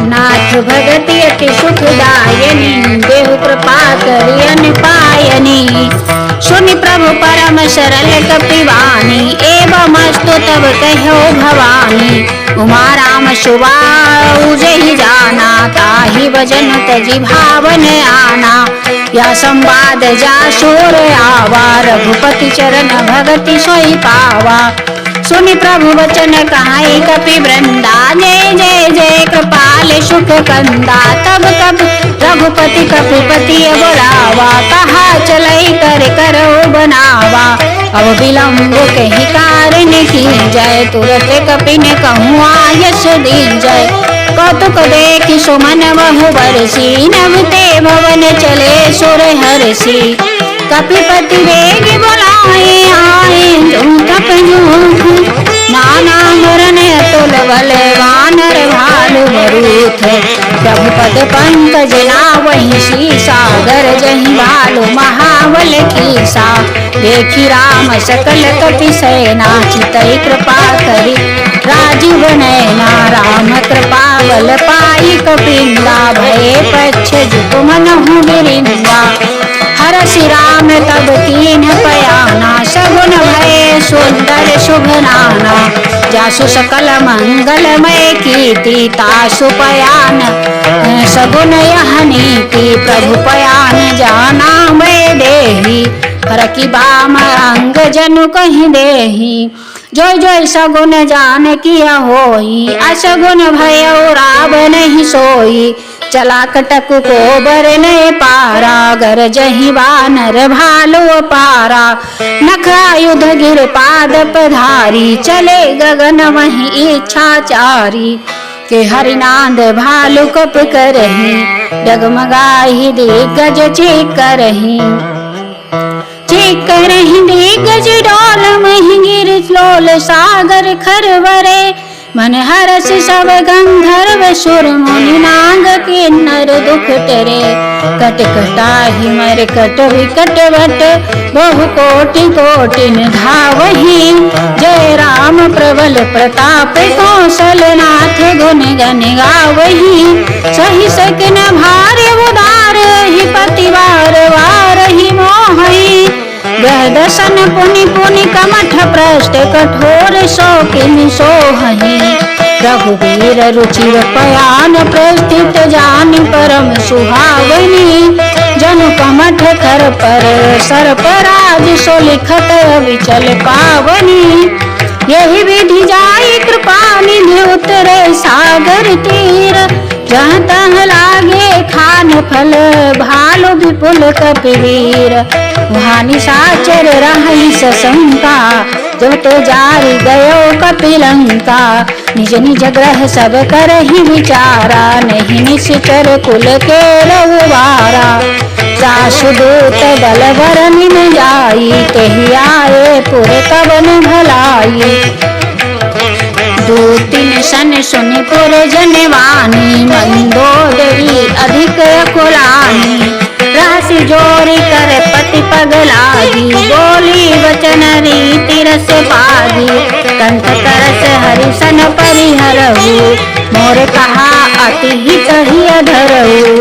नाथ भगति अति सुखदायनी, देहु कृपा करियन पायनी। सुनि प्रभु परम सरल कपिवानी, एवं अस्तु तब कहो भवानी। उमा राम सुबाहु जहि जाना, ताहि भजन तजि भावन आना। या संवाद जा सुर आवा, रघुपति चरण भगति सोई पावा। सुनि प्रभु वचन कहाई कपि वृंदा, जय जय जय कृपाल सुख कंदा। तब कब रघुपति कपिपति बोलावा, कहा चलई कर करो बनावा। अब विलम्ब कही कारण की जय, तुरत कपि ने कहूँ आयस दीन जय। कौतुक देखि सुमन बहु बरसी नवते भवन चले सुर हरसी कपिपति वेग बुलाए आए जूठक जूठ नाना मरण अतुल बल वानर भालु मरूथ प्रभुपद पंकज नावहि शीसा गरजहि भालु महाबल कीसा देखी राम सकल कपि सेना चितई कृपा करी राजीव नयना राम कृपा बल पाई कपिंदा भये पक्ष जुट मनहु बिरिंदा हरषि राम तब कीन पयाना सगुन भये सुंदर शुभ नाना जासु सकल मंगलमय कीर्ति तासु पयान सगुन यह नीति प्रभु पयान जाना मैं देही हर की बाम अंग जनु कहीं देही जोय जोय सगुन जान किया होई असगुन भयो राव नहीं सोई चला कटक को बरने पारा गरजहि वानर भालु पारा नखरायुध गिर पाद पधारी चले गगन वही इच्छाचारी के हरिनाद भालु कप करही डगमगाही दिग्गज चीक करही दिग्गज डोल मही गिर लोल सागर खरवरे मन हरस सब गंधर्व सुर मुनि नाग किन्नर दुख टरे कट कटाहि मर कट विकट वट बहु कोटि कोटिन धावहि जय राम प्रबल प्रताप कौशल नाथ गुण गन गावहि सही सकिन भार्य उदार ही पतिवार वार ही मोहि दर्शन पुनि पुनि कमठ पृष्ठ कठोर शौकिन सोहहि रघुवीर रुचिर पयान प्रस्थित जानि परम सुहावनी जनु कमठ कर पर सर्पराज सो लिखत विचल पावनी यही विधि जाई कृपा निधि उतरे सागर तीर जहाँ तहाँ लागे खान फल भालु विपुल कपिवीर वहाँ निशाचर रही सशंका जब तो जारी गयो कपिलंका निज निज ग्रह सब कर ही विचारा नहीं निश्चर कुल के रघुवारा जासुदूत बलवर निम जाई तेहि आए पुर कवन भलाई दूतिन सन सुनि पुर जनवानी मंदोदरी अधिक कुलानी राशि जोरी कर पति पग लागी बोली वचन रीति रस पागी कंठ तरस हरिशन परिहरहु मोर कहा अति हित ही अधरहु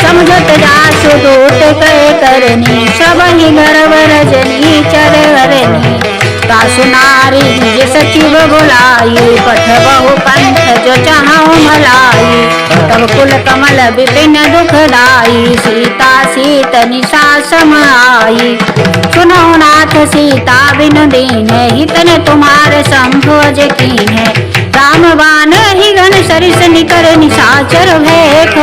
समझत दासु दूत कह करनी सब ही गर्व रजनी चर हरनी दासु नारी निज सचिव बुलाई पठबहु पंथ जो चाहूं भलाई तब कुल कमल विपिन दुखदाई सीता सीत निशा सम आई सुनो नाथ सीता बिन दीन हितन तुम्हारे संभोज कीन है राम बान ही घन सरिस निकर निशाचर भेख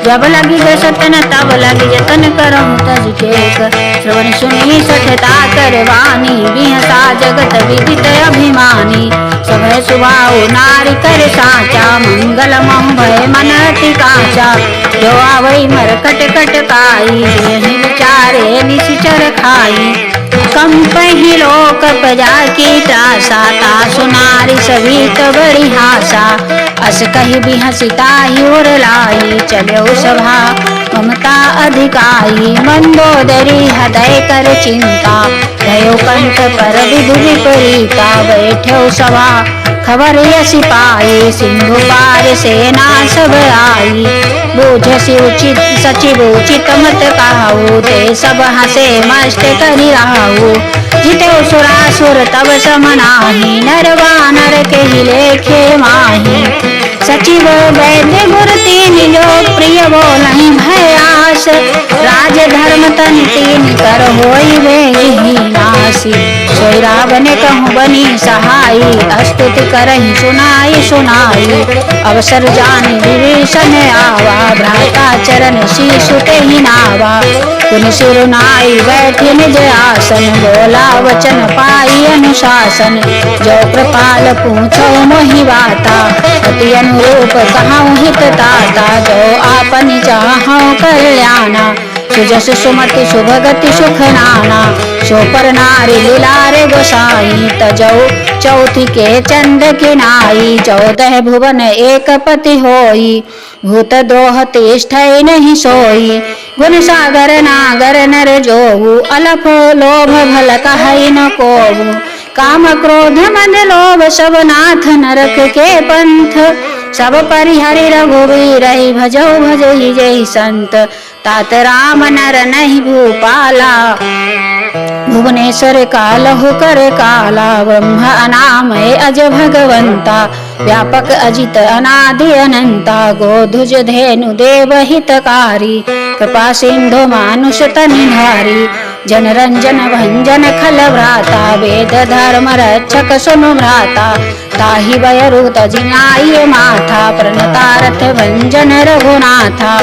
जब लगी दशतन तब लगी जतन करहु तज टेक श्रवण सुनी सठता करवानी बिहसा जगत विदित अभिमानी समय सुभाव नारी कर साचा मंगल मम भय मन अति काचा जो आवई मर कट कट काई विचारे निशिचर खाई कंपहि लोक प्रजा की त्रासा तासु नारी सभी बड़ी हासा अस कही बिहसिता ही उर लाई चलो सभा ममता अधिकाई मंदोदरी हृदय कर चिंता भयो कंठ पर विधि विपरीता बैठो सभा खबर यसी पाई सिंधु पार सेना सब आई बूझसी उचित सचिव उचित मत कहाऊ ते सब हसे मस्त करी रहाऊ जिते सुरासुर तब समनाही नर वानर के ही लेखे माही सचिव वैद्य गुरु तीन जो प्रिय वो नहीं भयास राज धर्म तन तीन कर होई वे ही नाश हसी। सोई रावण कहूँ बनी सहाई, स्तुति करहि सुनाई सुनाई। अवसर जानि विभीषण आवा, भ्राता चरण शीशु तेहि नावा। पुनि सिरुनाई बैठि निज आसन, बोला वचन पाई अनुशासन। जो कृपाल पूछो मोहि बाता, अति अनुरूप कहाऊँ हित ताता। जो आपनि चाहऊँ कल्याणा, सुजस सुमति सुभगति सुख नाना। सो पर नारी लीलारे गोसाई, तजौ चौथी के चंद के नाई। 14 भुवन एक पति होई, भूत द्रोह तिष्ठै नहीं सोई। गुण सागर नागर नर जोहु, अलप लोभ भल कहै न कोहु। काम क्रोध मद लोभ सब नाथ, नरक के पंथ सब परिहरि रघुवीर। भजौ भजहि जय संत, तात राम नर नहीं भूपाला। भुवनेश्वर कालहु कर काला, ब्रह्म अनामय अज भगवंता। व्यापक अजित अनादि अनंता, गोधुज धेनु देव हितकारी। कृपा सिंधु मानुष तनिधारी, जन रंजन भंजन खल भ्राता। वेद धर्म रक्षक सुनु भ्राता, ताहि बयरु तजिनाई माथा। प्रणता रथ भंजन रघुनाथा,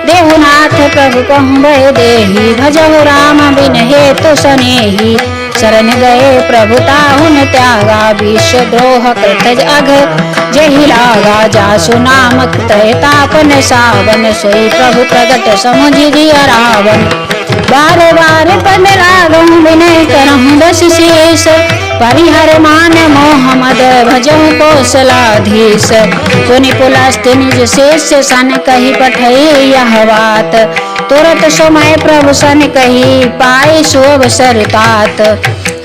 देहुनाथ प्रभु कहूँ भय देहि। भजहु राम बिन हेतु सनेहि, शरण गए प्रभु ताहुन त्यागा। विश्व द्रोह कृत अघ जेहि लागा, जासु नामक त्रयतापन सावन। सोई प्रभु प्रगट समुझि रावण, बार बार पद लागहु विनय करहु दस शीस। परिहर मान मोह मद भजहु कौशलाधीश। पुनि पुलस्त्य निज शिष्य सन, कहि पठई यह बात। तुरत समय प्रभु सन कही, पाई सुअवसर तात।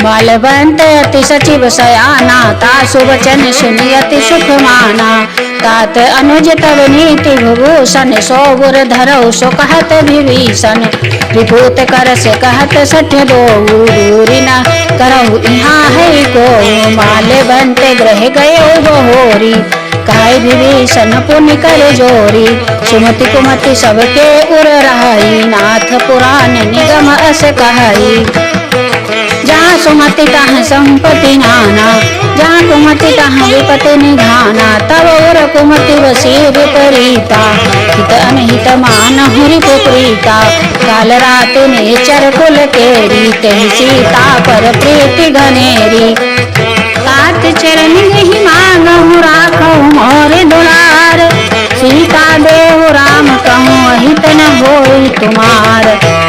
बालवंत अति सचिव सयाना, तासु वचन सुनि अति सुख माना। तात अनुज तब नीति विभूषण, सो गुर धरऊ सो कहत विभीषण। विभूत कर से कहत सठ दोऊ, दूरी न करऊ यहाँ है को। माल्यवंत ग्रह गए बहोरी, काय विभीषण पुनि कर जोरी। सुमति कुमति सबके उर रहाई, नाथ पुराण निगम अस कहई। जहाँ सुमति तहाँ संपत्ति नाना, जहाँ कुमति तहाँ विपत्ति निधाना। तब और कुमति वसी विपरीता, हित अनहित मानहु रिपुप्रीता। काल रात नेचर कुल केरी, तेहि सीता पर प्रीति घनेरी। तात चरण यही मांगहु राखहु मोर दुलार। सीता देहु राम कहूँ अहित न होई तुमार।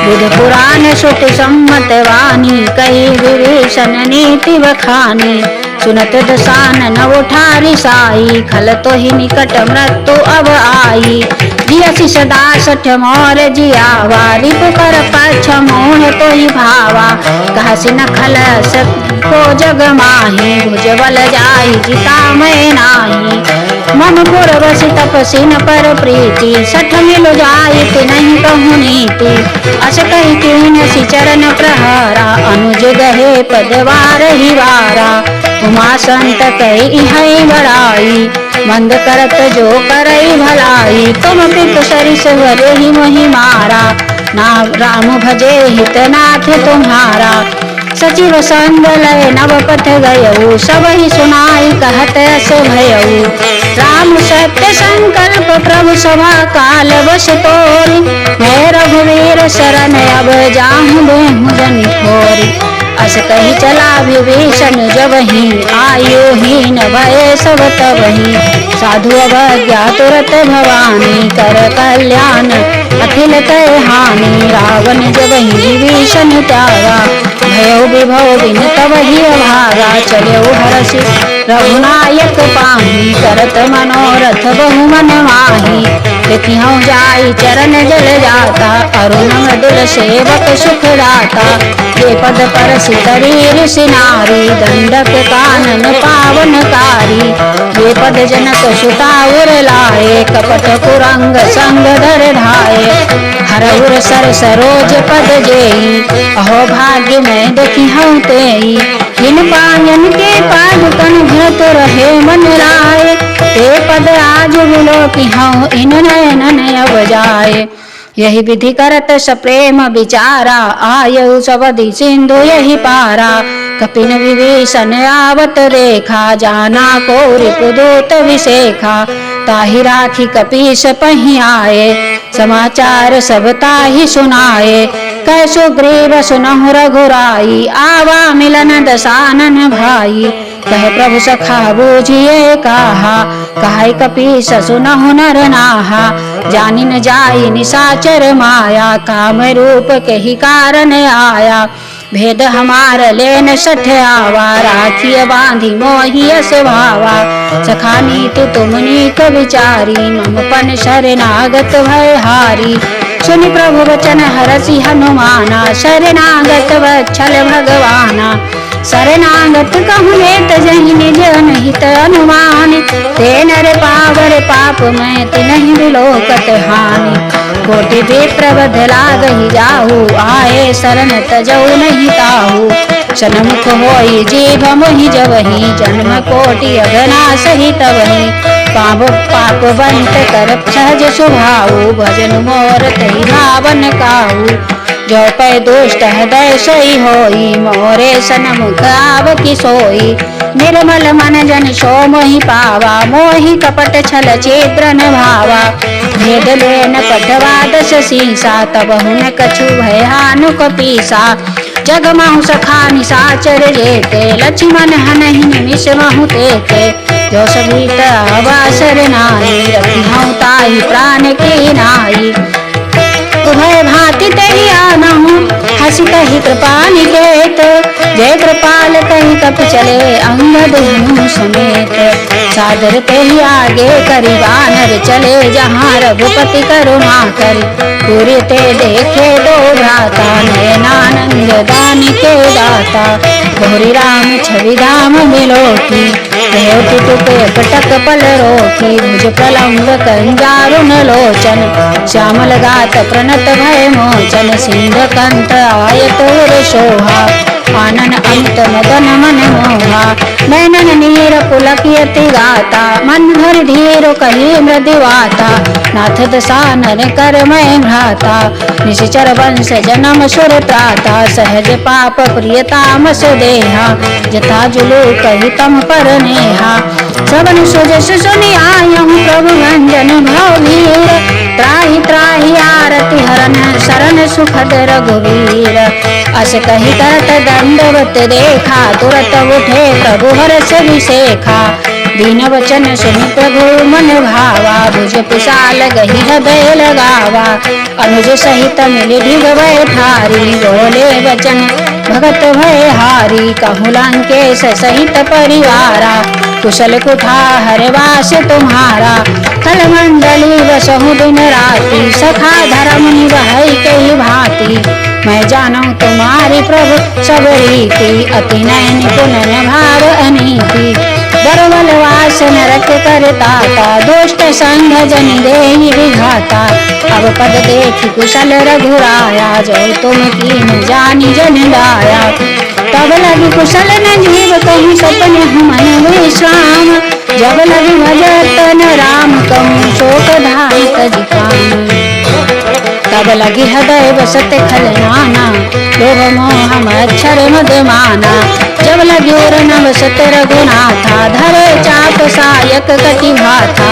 बुध पुराण श्रुति सम्मत वाणी, कही विभीषण नीति बखानी। सुनत दसानन उठारी साई, खल तो ही निकट मृत्यु अब आई। जियसि सदा सठ मोर जियावा, रिपु कर पक्ष मोह तो ही भावा। कहसि न खल को जग माही, भुजबल जाई जिता मैं नाही। मम पुरवसि तपसि न पर प्रीति, सठ मिल जाई नहीं कहूँ नीति। अस कहि कीन्हसि चरण प्रहारा, अनुज गहे पदवार ही वारा। उमा संत कही है बड़ाई, मंद करत जो करई भलाई। तुम पित सरिस भले ही मोहि मारा, ना राम भजे हित नाथ तुम्हारा। सचिव संग लय नव पथ गयऊ, सब ही सुनाई कहत अस भयऊ। राम सत्य संकल्प प्रभु सभा काल वश तोरी। मैं रघुवीर शरण अब जाहु देहु जनि खोरी। अस कही चला विभीषण जबहि, आयु हीन भय सब तबहि। साधु अवज्ञा तुरत भवानी, कर कल्याण अखिल कय हानि। रावण जबहि विभीषण त्यागा, भयो विभव बिन तबहि अभागा। चलऊ हरषि रघुनायक पाहि, करत मनोरथ बहु मन माहि। देखिहु जाई चरण जल जाता, अरुण मृदुल सेवक सुख दाता। ये पद पर सितरी ऋषि नारी, दंडक कानन पावनकारी। ये पद जनक सुता उर लाए, कपट कुरंग संग धर ढाए। हरउर सर सरोज पद जेई, अहो भाग्य में देखिहु तेई। इन पायन के पादुकन भरत रहे मन राय, ते पद आज बिलोकिहु इन नयन अब जाए। यही विधि करत सप्रेम विचारा, आयु सबदि सिंधु यही पारा। कपिन विभीषण आवत देखा, जाना को रिपुदूत विशेखा। ताहि राखी कपीस पहि आए, समाचार सब ताहि सुनाए। कह सुग्रीव सुनहु रघुराई, आवा मिलन दसानन भाई। कह प्रभु सखा बूझिए कहा, कहे कपीस सुनहु नर नाहा। जानि न जाई निशाचर माया, काम रूप के ही कारण आया। भेद हमार लेन सठ आवा, राखिय बांधी मोहि स्वभावा। सखा नीति तुम नीक विचारी, मम पन शरणागत भय हारी। सुनि प्रभु वचन हरसि हनुमाना, शरणागत वत्सल भगवाना। शरणागत कहु लेत जहि निज अनहित अनुमान, ते नर पावर पाप मैं तिनहि विलोकत हानि। कोटि विप्र बध लागहि जाहु, आए शरण तजौ नहीं ताहु। सनमुख होई जीभ मोहि जबहि, जन्म कोटि अगना सहि तबहि। पाप बंत कर सहज स्वभाव, भजन मोर तहि भावन काहू। जो पै दुष्ट हृदय सही होई, मोरे सनमुख आव की सोई। निर्मल मन जन सो मोहि पावा, मोहि कपट छल छिद्र न भावा। भेद लेन पठवा दस सीसा, तब हुन कछु भय हानु कपीसा। जग महु सखा निशाचर जेते, लक्ष्मण हनहि निमिष महु तेते। जो सभीत अवसर नाई, रखी हूँ ताहि प्राण की नाई। उभय भांति तेहि आनहु, हसी कहि कृपा निकेत। जय कृपाल कहि कपि चले, अंगद हनु समेत। सादर तेहि आगे करि वानर चले, जहाँ रघुपति करुणा करि। पूरी ते देखे दो भ्राता, नयनानंद दान के दाता। गौरी राम छवि धाम बिलोकी, कटक पल रोकी। भुज प्रलम्ब कंजारुन लोचन, श्यामल गात प्रणत भय मोचन। सिंह कंठ आयत उर शोभा, आनन अमित मदन मन मोहा। नैनन नीर पुलकियति गाता, मन भर धीर कही मृदुवाता। नाथ दसानन कर मैं भ्राता, निश्चर वंश जन्म सुर त्राता। सहज पाप प्रियतामस देहा, जथा जुलू कही तम पर नेहा। सबन सुजस सुनि आयहु, प्रभु भंजन भववीर। त्राहि त्राहि आरति हरन, शरण सुखद रघुवीर। अस कहि करत दंडवत देखा, तुरत उठे प्रभु हर्ष विशेखा। दीन वचन सुनि प्रभु मन भावा, भुज पिशाल गहि हृदय लगावा। अनुज सहित मिलि ढिगवै ठारी, बोले वचन भगत भय हारी। कहु लंकेश सहित परिवारा, कुशल कुठार वास तुम्हारा। कल मंडली बसहु दिन राति, सखा धर्म निभाई कई भांति। मैं जानू तुम्हारी प्रभु सब रीति, अति नयन पुनन भाव अनीति। बरबल वास नरक करताता, दुष्ट संग जन देहि विघाता। अब पद देखि कुशल रघुराया, जो तुम कीन जानि जन दाया। तब लगी कुशल न जीव कहूँ, सपने मन विश्राम। जब लगी भजत न राम कहूँ, शोक धाय तज काम। तब लगी हृदय बसत खल नाना, लोभ मोह मच्छर मद माना। जब लगी और न बसत रघुनाथा, धरे चाप सायक कटि भाथा।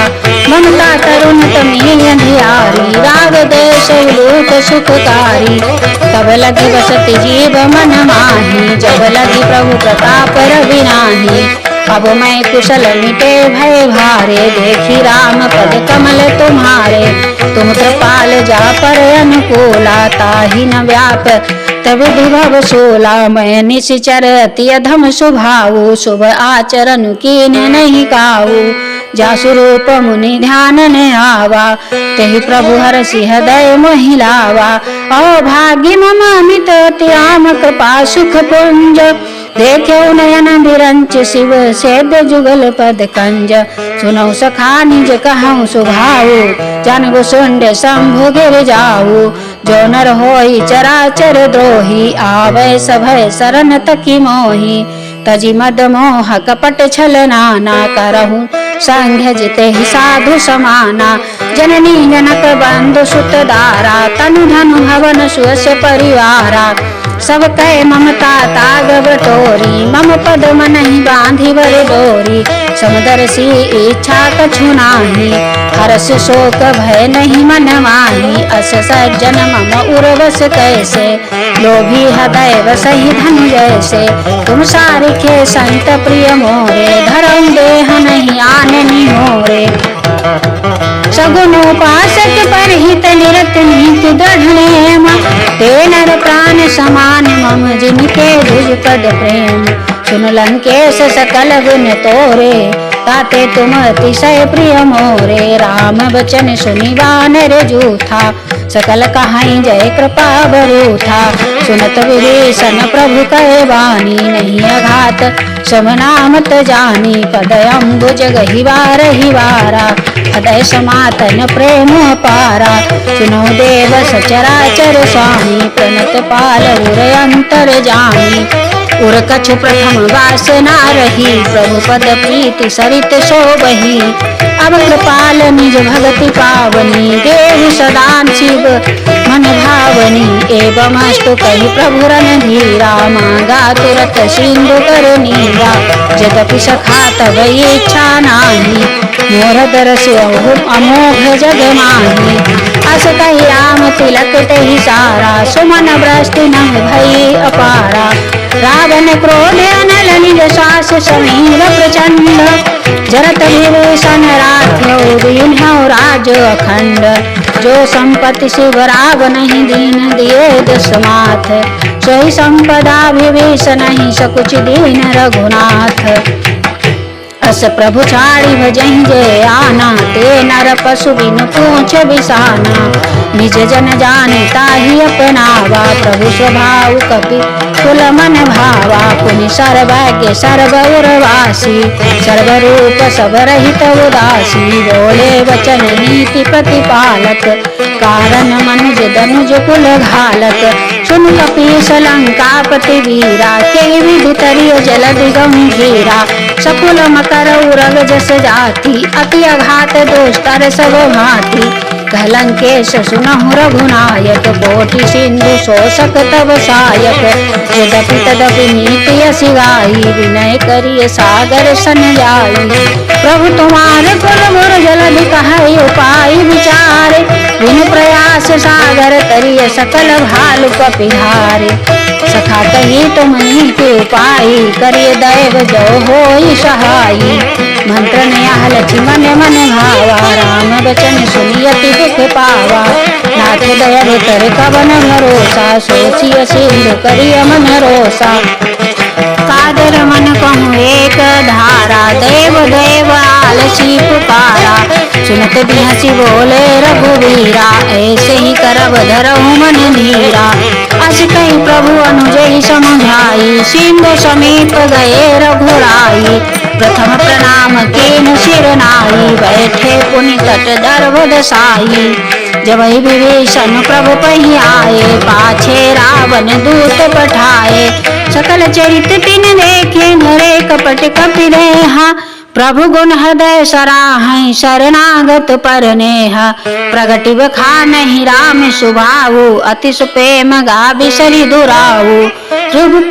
ममता तरुण तमी अंधियारी, राग देश लोक सुखकारी। तब लगी बसत जीव मन माही, जब लगी प्रभु प्रताप रवि नाही। अब मैं कुशल मिटे भय भारे, देखी राम पद कमल तुम्हारे। तुम कृपाल जा पर अनुकूला, ताहि न व्याप तब विभव सोला। मैं निश्चर अति अधम स्वभाव, शुभ आचरण कीन नहीं काऊ। जासु रूप मुनि ध्यान न आवा, तेहि प्रभु हरसि हृदय मोहि लावा। अभाग्य मम अमित त्याम, कृपा सुख पुंज। देख्यो नयन बिरंच शिव, सेद जुगल पद कंज। सुनौ सखा निज कहूँ सुभाऊ, जन सुंड शंभु गिर जाऊ। जो नर होई चराचर द्रोही, आवे सभय शरण तकी मोही। तजी मद मोह कपट छल नाना, करहूँ संघ जिते ही साधु समाना। जननी जनक बंधु सुत दारा तनु धनु हवन सुयस परिवारा। सब कहे ममता ताग बटोरी मम पद मन ही बांधी वर डोरी। समदर्शी इच्छा कछु नाही हर्ष शोक भय नहीं मन माही। अस सज्जन मम उर्वश कैसे लोभी हृदय वसहि धन जैसे। तुम सारिखे संत प्रिय मोरे धरम देह नहीं आननी मोरे। सगुनोपासक पर हित निरत नीति दृढ़ ते नर प्राण समान मम जिनके भुज पद प्रेम। सुन लंकेश सकल गुण तोरे ताते तुम अतिशय प्रिय मोरे। राम बचन सुनि वानर जूथा सकल कहाई जय कृपा बरूथा। सुनत विभीषण प्रभु कहे वाणी नहीं अघात समनामत जानी। पद अम्बुज गहिवार हिवारा हृदय समातन प्रेम अपारा। सुनो देव सचराचर स्वामी प्रणत पाल उर अंतर जामी। उर कछु प्रथम वासना रही प्रभु पद प्रीति सरित शोभही। अब कृपाल निज भगति पावनी देव सदा शिव मन भावनी। एवं अस्तु कही प्रभु रणधीरा मांगा तुरत सिंधु कर नीरा। यद्यपि सखा तब इच्छा नाही मोर दरस अमोघ जग माही। अस कही राम तिलक तहि सारा सुमन वृष्टि न भई अपारा। रावण क्रोध अनल निज श्वास समीर प्रचंड। जरत विभीषण राख्यो दीन्हो राज अखंड। जो संपत्ति शिव राव नहीं दीन दिए दशमाथ। सोई संपदा विभीषण नहीं सकुच दीन रघुनाथ। अस प्रभु छाड़ी भजहि जे आना ते नर पशु बिन पूछ बिसाना। निज जन जाने ताहि अपनावा प्रभु स्वभाव कपि कुल मन भावा। पुनि सर्वज्ञ सर्व उर्वासी सर्वरूप सब रहित उदासी। बोले वचन नीति प्रतिपालक कारण मनुज दनुज कुल घालक। सुन कपीस लंकापति वीरा के विधि तरिय जलधि गंभीरा। सकुल मकर उरग जस जाति अति अघात दोषकर सब भांति। कहलंकेश सुनहु रघुनायक कोटि सिंधु शोषक तब सायक। यद्यपि तदपि नीति यसी गाई विनय करिय सागर सन जाई। प्रभु तुम्हारे कुल गुर जलधि कहै उपाय विचारे। बिन प्रयास सागर तरिय सकल भालु कपिहारे। सखा कही तुम नीति उपाय करिय दैव जो होई सहाई। मंत्र नया लक्ष्मण मन भावा राम बचन सुनियति दुख पावा। नाथ दया कर कवन भरोसा सोचिय सिंधु करिय मन रोसा। कादर मन कहूँ एक धारा देव देव आलसी पुकारा। सुनत बिहसी बोले रघुवीरा ऐसे ही करब धरहु मन धीरा। अस कही प्रभु अनुजहि समझाई सिंधु समीप गए रघुराई। प्रथम प्रणाम कीन सिर नाई बैठे पुनि तट दर्भ दसाई। जब विभीषण प्रभु पही आए पाछे रावण दूत पठाए। सकल चरित तिन देखे धरे कपट कपि रेहा। प्रभु गुण हृदय सराहै शरणागत पर नेह। प्रगति बखानहि राम सुभाऊ अति सुप्रेम गा बिसरि दुराऊ।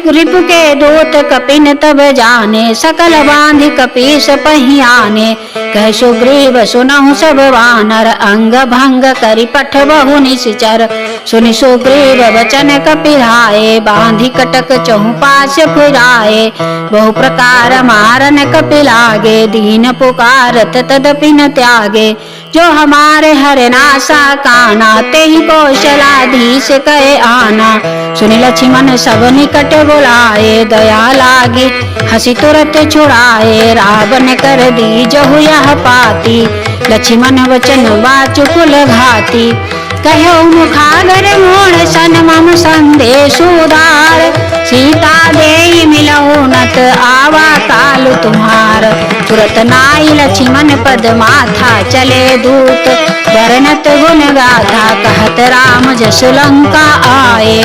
रिपु के दूत कपिन तब जाने सकल बांधि कपीस पही आने। कह सुग्रीव सुनहु सब वानर अंग भंग करि पठ बहु निश्चर। सुनि सुग्रीव वचन कपिराए बांधि कटक चहु पास फिराए। बहु प्रकार मारन कपि लागे दीन पुकारत तदपि न त्यागे। जो हमारे हर नासा काना ते ही कौशलाधीश कहे आना। सुनि लक्ष्मण सब निकट बुलाए दया लागी हंसी तुरत छुड़ाए। रावण कर दी जहु यह पाती लक्ष्मण वचन वाचु कुल घाती। कहो मुखागर मोड़ सन मम संदेश उदार। सीता देई मिलहु नत आवा काल तुम्हार। तुरत नाई लक्ष्मण पद माथा चले दूत वर्णत गुण गाथा। कह कहत राम जस लंका आए।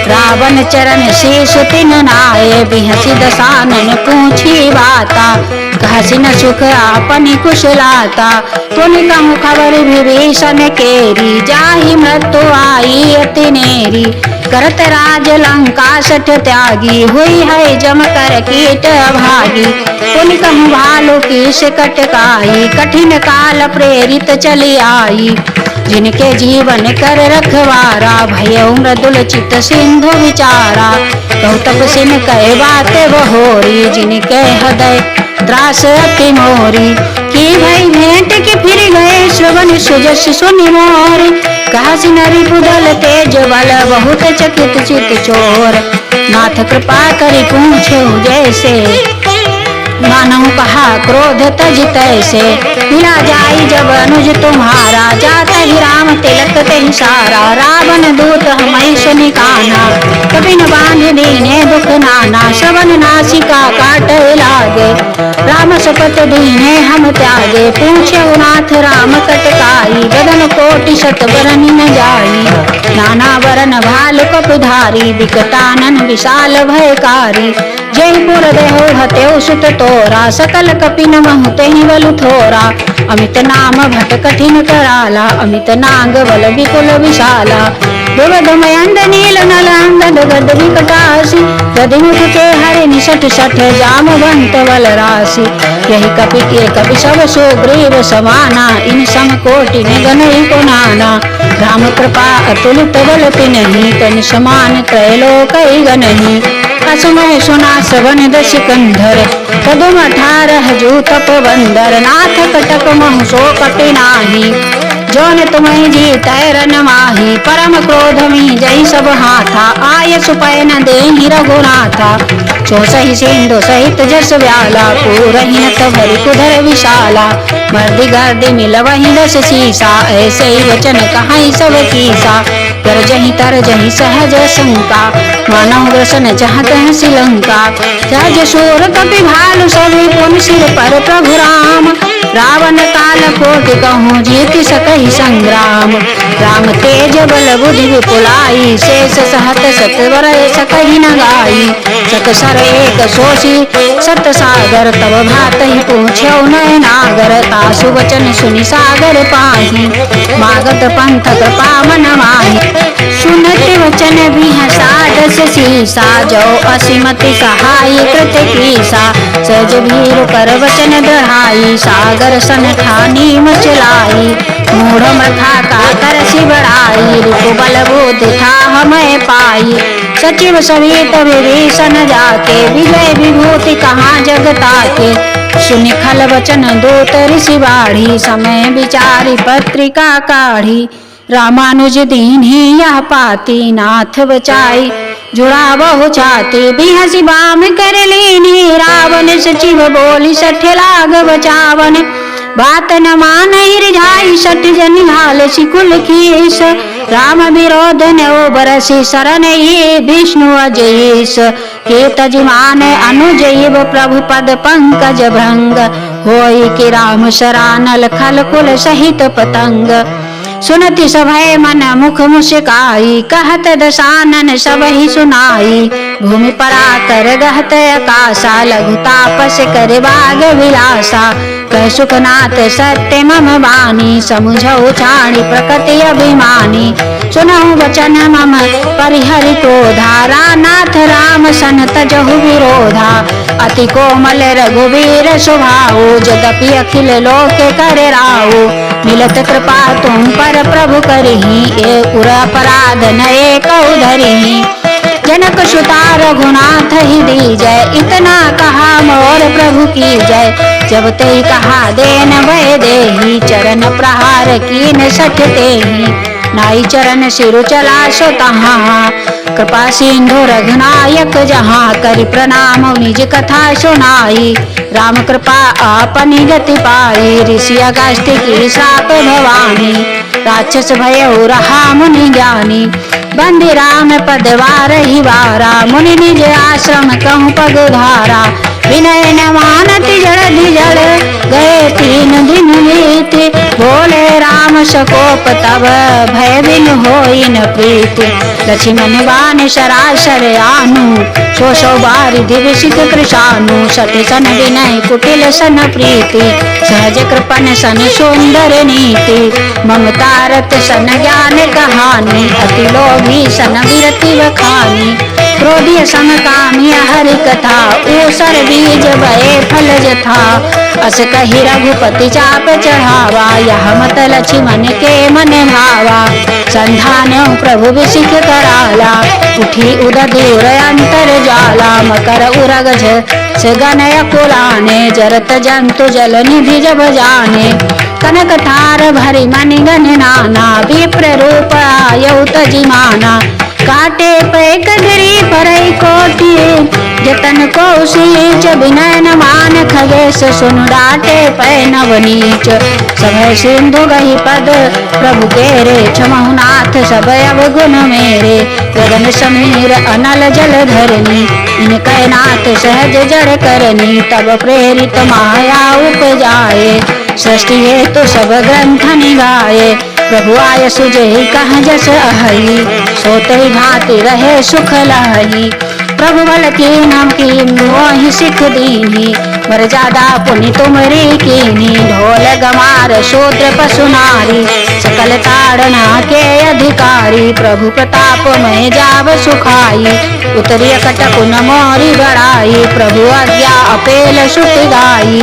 रावण चरण शीश तिन नाये, बिहसी दसानन पूछी बाता। कहसी न सुख आपनि कुशलाता, पुनि कहूँ खबर विभीषण केरी। जाहि मृत्यु आई अति नेरी, करत राज लंका सठ त्यागी। हुई है जम कर कीट अभागी, पुनि कहूँ भालू की सिकट काई। कठिन काल प्रेरित चली आई, जिनके जीवन कर रखवारा। भयउ मृदुल चित सिंधु विचारा, कहु तपसिन कहे बात बहोरी। जिनके हृदय त्रास अति मोरी, की भई भेंट के फिर गए श्रवण सुजस सुनि मोर। कहसी नरि पुदल तेज बल, बहुत चकित चित चोर। नाथ कृपा करि पूछे जैसे, मानहु कहा क्रोध तज तैसे। मिला जाई जब अनुज तुम्हारा, जाता ही राम तिलक तेहि सारा। रावण दूत हमहि सुनि काना, कपिन बांध दीने दुख नाना। श्रवण नासिका काटे लागे, राम शपथ दीने हम त्यागे। पूछे नाथ राम कटकाई, बदन कोटि शत बरनि न जाई। नाना वरन भाल कपिधारी, विकटानन विशाल भयकारी। जयपुर देहो हतेउ सुत तोरा, सकल कपिन महु तेहि बलु थोरा। अमित नाम भट कठिन कराला, अमित नाग बल विपुल विशाला। दुर्गध मयंद नील नल अंगद गद विकटासी, गदिमुख के हरि निसठ सठ जामवंत बल राशि। यही कपि के कपि सब सुग्रीव समाना, इन सम कोटि ने गनहि को नाना। राम कृपा अतुलित बल तिन्हि, तनि समान त्रैलोक गनहि। असमय सुना श्रवण दश कंधर, पदुम 18 जो तप बंदर। नाथ कटक महु सो कपि नाही, जौन तुम्हि जीतै रन माही। परम क्रोध मी जई सब हाथा, आय सुपै न देहि रघुनाथा। चौसहि सिंधु सहित जस व्याला, पूरहि नत भरि कुधर विशाला। मर्दि गर्दि मिलवहि दस सीसा, ऐसे ही वचन कहाई सब कीसा। गरजहि तरजहि सहज शंका, मानव दर्शन चाहत है श्रीलंका। जय शूर कपि भालु सभी, पुनि सिर पर प्रभु राम। रावण काल कोटि कहूँ जीत सकहि संग्राम। राम तेज बल बुद्धि विपुलाई, शेष सहत सतवर सकहि न गाई। सत सर एक सोषि सत सागर, तब भातहि पूछ्यौ नय नागर। तासु वचन सुनि सागर पाहि, मागत पंथ कृपा मन माहि। सुनत वचन बिहसा दस सीसा, जो असीमति सहाय कृत कीसा। सहज भीरु कर वचन दढ़ाई, सागर सन ठानी मचलाई। मूढ़ मथा का करसि बढ़ाई, रूप बल बुद्धि था हमें पाई। सचिव सहित विभीषण जाके, विजय विभूति कहाँ जगता के। सुनि खल वचन दूत ऋषि बाढ़ी, समय विचारी पत्रिका काढ़ी। रामानुज दीन्हि यह पाती, नाथ बचाई जुड़ा बहु छाती। बिहसी बाम कर लीनी, रावण सचिव बोली सठ लाग बचावन। बात न मानहि रिझाई, सठ जनि भाल सिकुल कीस। राम विरोध न बरसि, शरण ये विष्णु अजयीस। के तजमान अनुजैव, प्रभु पद पंकज भृंग। होई कि राम शरानल खल कुल सहित पतंग। सुनति सभय मन मुख मुस्काई, कहत दसानन सब ही सुनाई। भूमि परा कर गहत आकाशा, लघु तापस कर बाग विलासा। कह सुखनाथ सत्य मम वाणी, समुझौ छाणी प्रकृति अभिमानी। सुनहु वचन मम परिहरि क्रोधा, नाथ राम सन तजहु विरोधा। अति कोमल रघुवीर स्वभाव, जदपि अखिल लोक कर राऊ। मिलत कृपा तुम पर प्रभु करही, एक उर अपराध न एकौ धरिही। जनक सुता रघुनाथ ही दीजय, इतना कहा मोर प्रभु की जय। जब ते कहा देन भय देही, चरण प्रहार कीन सठ तेहि। नाई चरण सिरु चला सो तहाँ, कृपा सिंधु रघुनायक जहाँ। करि प्रणाम निज कथा सुनाई, राम कृपा आपनि गति पाई। ऋषि अगस्त्य की श्राप भवानी, राक्षस भयउ रहा मुनि ज्ञानी। बंदी राम पद वार ही वारा, मुनि निज आश्रम कहूँ पग धारा। विनय न मानति जड़ जड़, गए 3 दिन बीते। बोले राम सकोप तब भय बिन होई न प्रीति। लक्ष्मण बान सरासर आनु, सो सौ बार दिव्य सिख कृशानु। सत्य सन विनय कुटिल सन प्रीति, सहज कृपन सन सुंदर नीति। ममता रत सन ज्ञान कहानी, अति लोभी सन विरति बखानी। क्रोधी सम कामी हरि कथा, ऊसर बीज भये फल जथा। अस कही रघुपति चाप चढ़ावा, यह मत लक्ष्मण के मन भावा। संधान प्रभु विसिख कराला, उठी उद दूर अंतर जाला। मकर उरग गनय कुलाने, जरत जंतु जल निधि जब जाने। कनक थार भरी मणि गण नाना, विप्र रूप आयु तजिमाना। काटे पे कदरी परई कोटि, जतन को सींच विनय न मान। खगेश सुन डाटे पै नवनीच, सब सिंधु गही पद प्रभु केरे। क्षमहु नाथ सब अवगुण मेरे, गगन समीर अनल जल धरनी। इनके नाथ सहज जड़ करनी, तब प्रेरित माया उपजाए। सृष्टि हेतु सब ग्रंथ निगाए, प्रभु आय सुजहि कहाँ जस अहई। सोते भांति रहे सुख लहई, प्रभु बल की नाम की मोहि सिख दीनी। मर्यादा पुनि तुमरी कीनी, ढोल गमार शूद्र पशु नारी। सकल ताड़ना के अधिकारी, प्रभु प्रताप में जाव सुखाई। उतरी कटक न मोरी बड़ाई, प्रभु आज्ञा अपेल सुत गाई।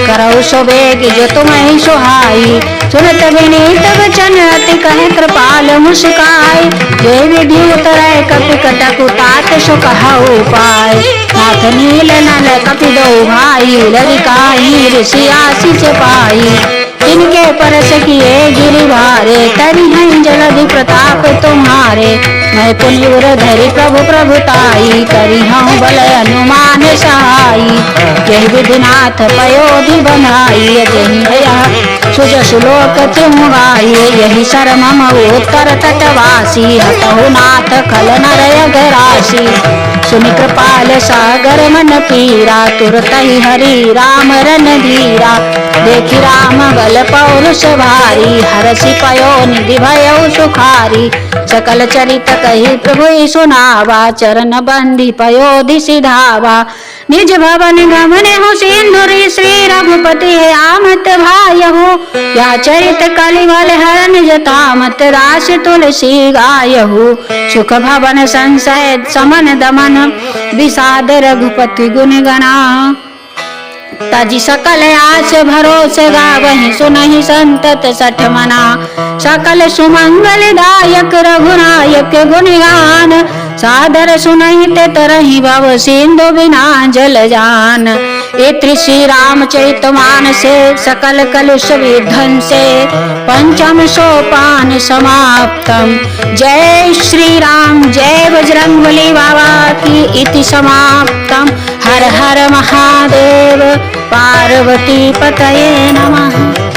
करौ सुबेग जो तुम्हें सुहाई, सुनत विनीत वचन अति कहे कृपाल मुस्काई। जे विधि उतरै कपि कटक तात सो कहु पाय। नाथ नील नल कपि दो भाई, ललिकाई ऋषि आशीष पाई। इनके परस किए गिरि भारे, तरि हैं जलधि प्रताप तुम्हारे। मैं पुण्य धरि प्रभु प्रभुताई, करी हूँ बल अनुमान सहाई। यही विधिनाथ पयोधि बनाई, यही सुजस लोक तुम गाई। यही शरमम उत्तर तटवासी, हतहु नाथ खल नर अघरासी। सुनि कृपाल सागर मन पीरा, तुरत ही हरि राम रन धीरा। देखी राम बल पौरुष भारी, हरषि पयो निधि भयो सुखारी। सकल चरित कही प्रभु सुनावा, चरण बंदी पयोधि सिधावा। निज भवन गमन हो सिंधुरी, श्री रघुपति है आमत भाय हो। या चरित कलिवल हरन जतामत, रास तुलसी गाय हो। सुख भवन संशय समन दमन, विषाद रघुपति गुण गणा। तजी सकल आस भरोस गावहि, सुनहि संतत सठ मना। सकल सुमंगल दायक रघुनायक गुणगान, सादर सुनहि ते तरहि भव सिंधु बिना जल जान। इति श्री रामचरित मानसे, सकल कलुष विध्वंसे। पंचम सोपान समाप्तम, जय श्री राम जय बजरंगबली बाबा की। इति समाप्तम, हर हर महादेव, पार्वती पतये नमः।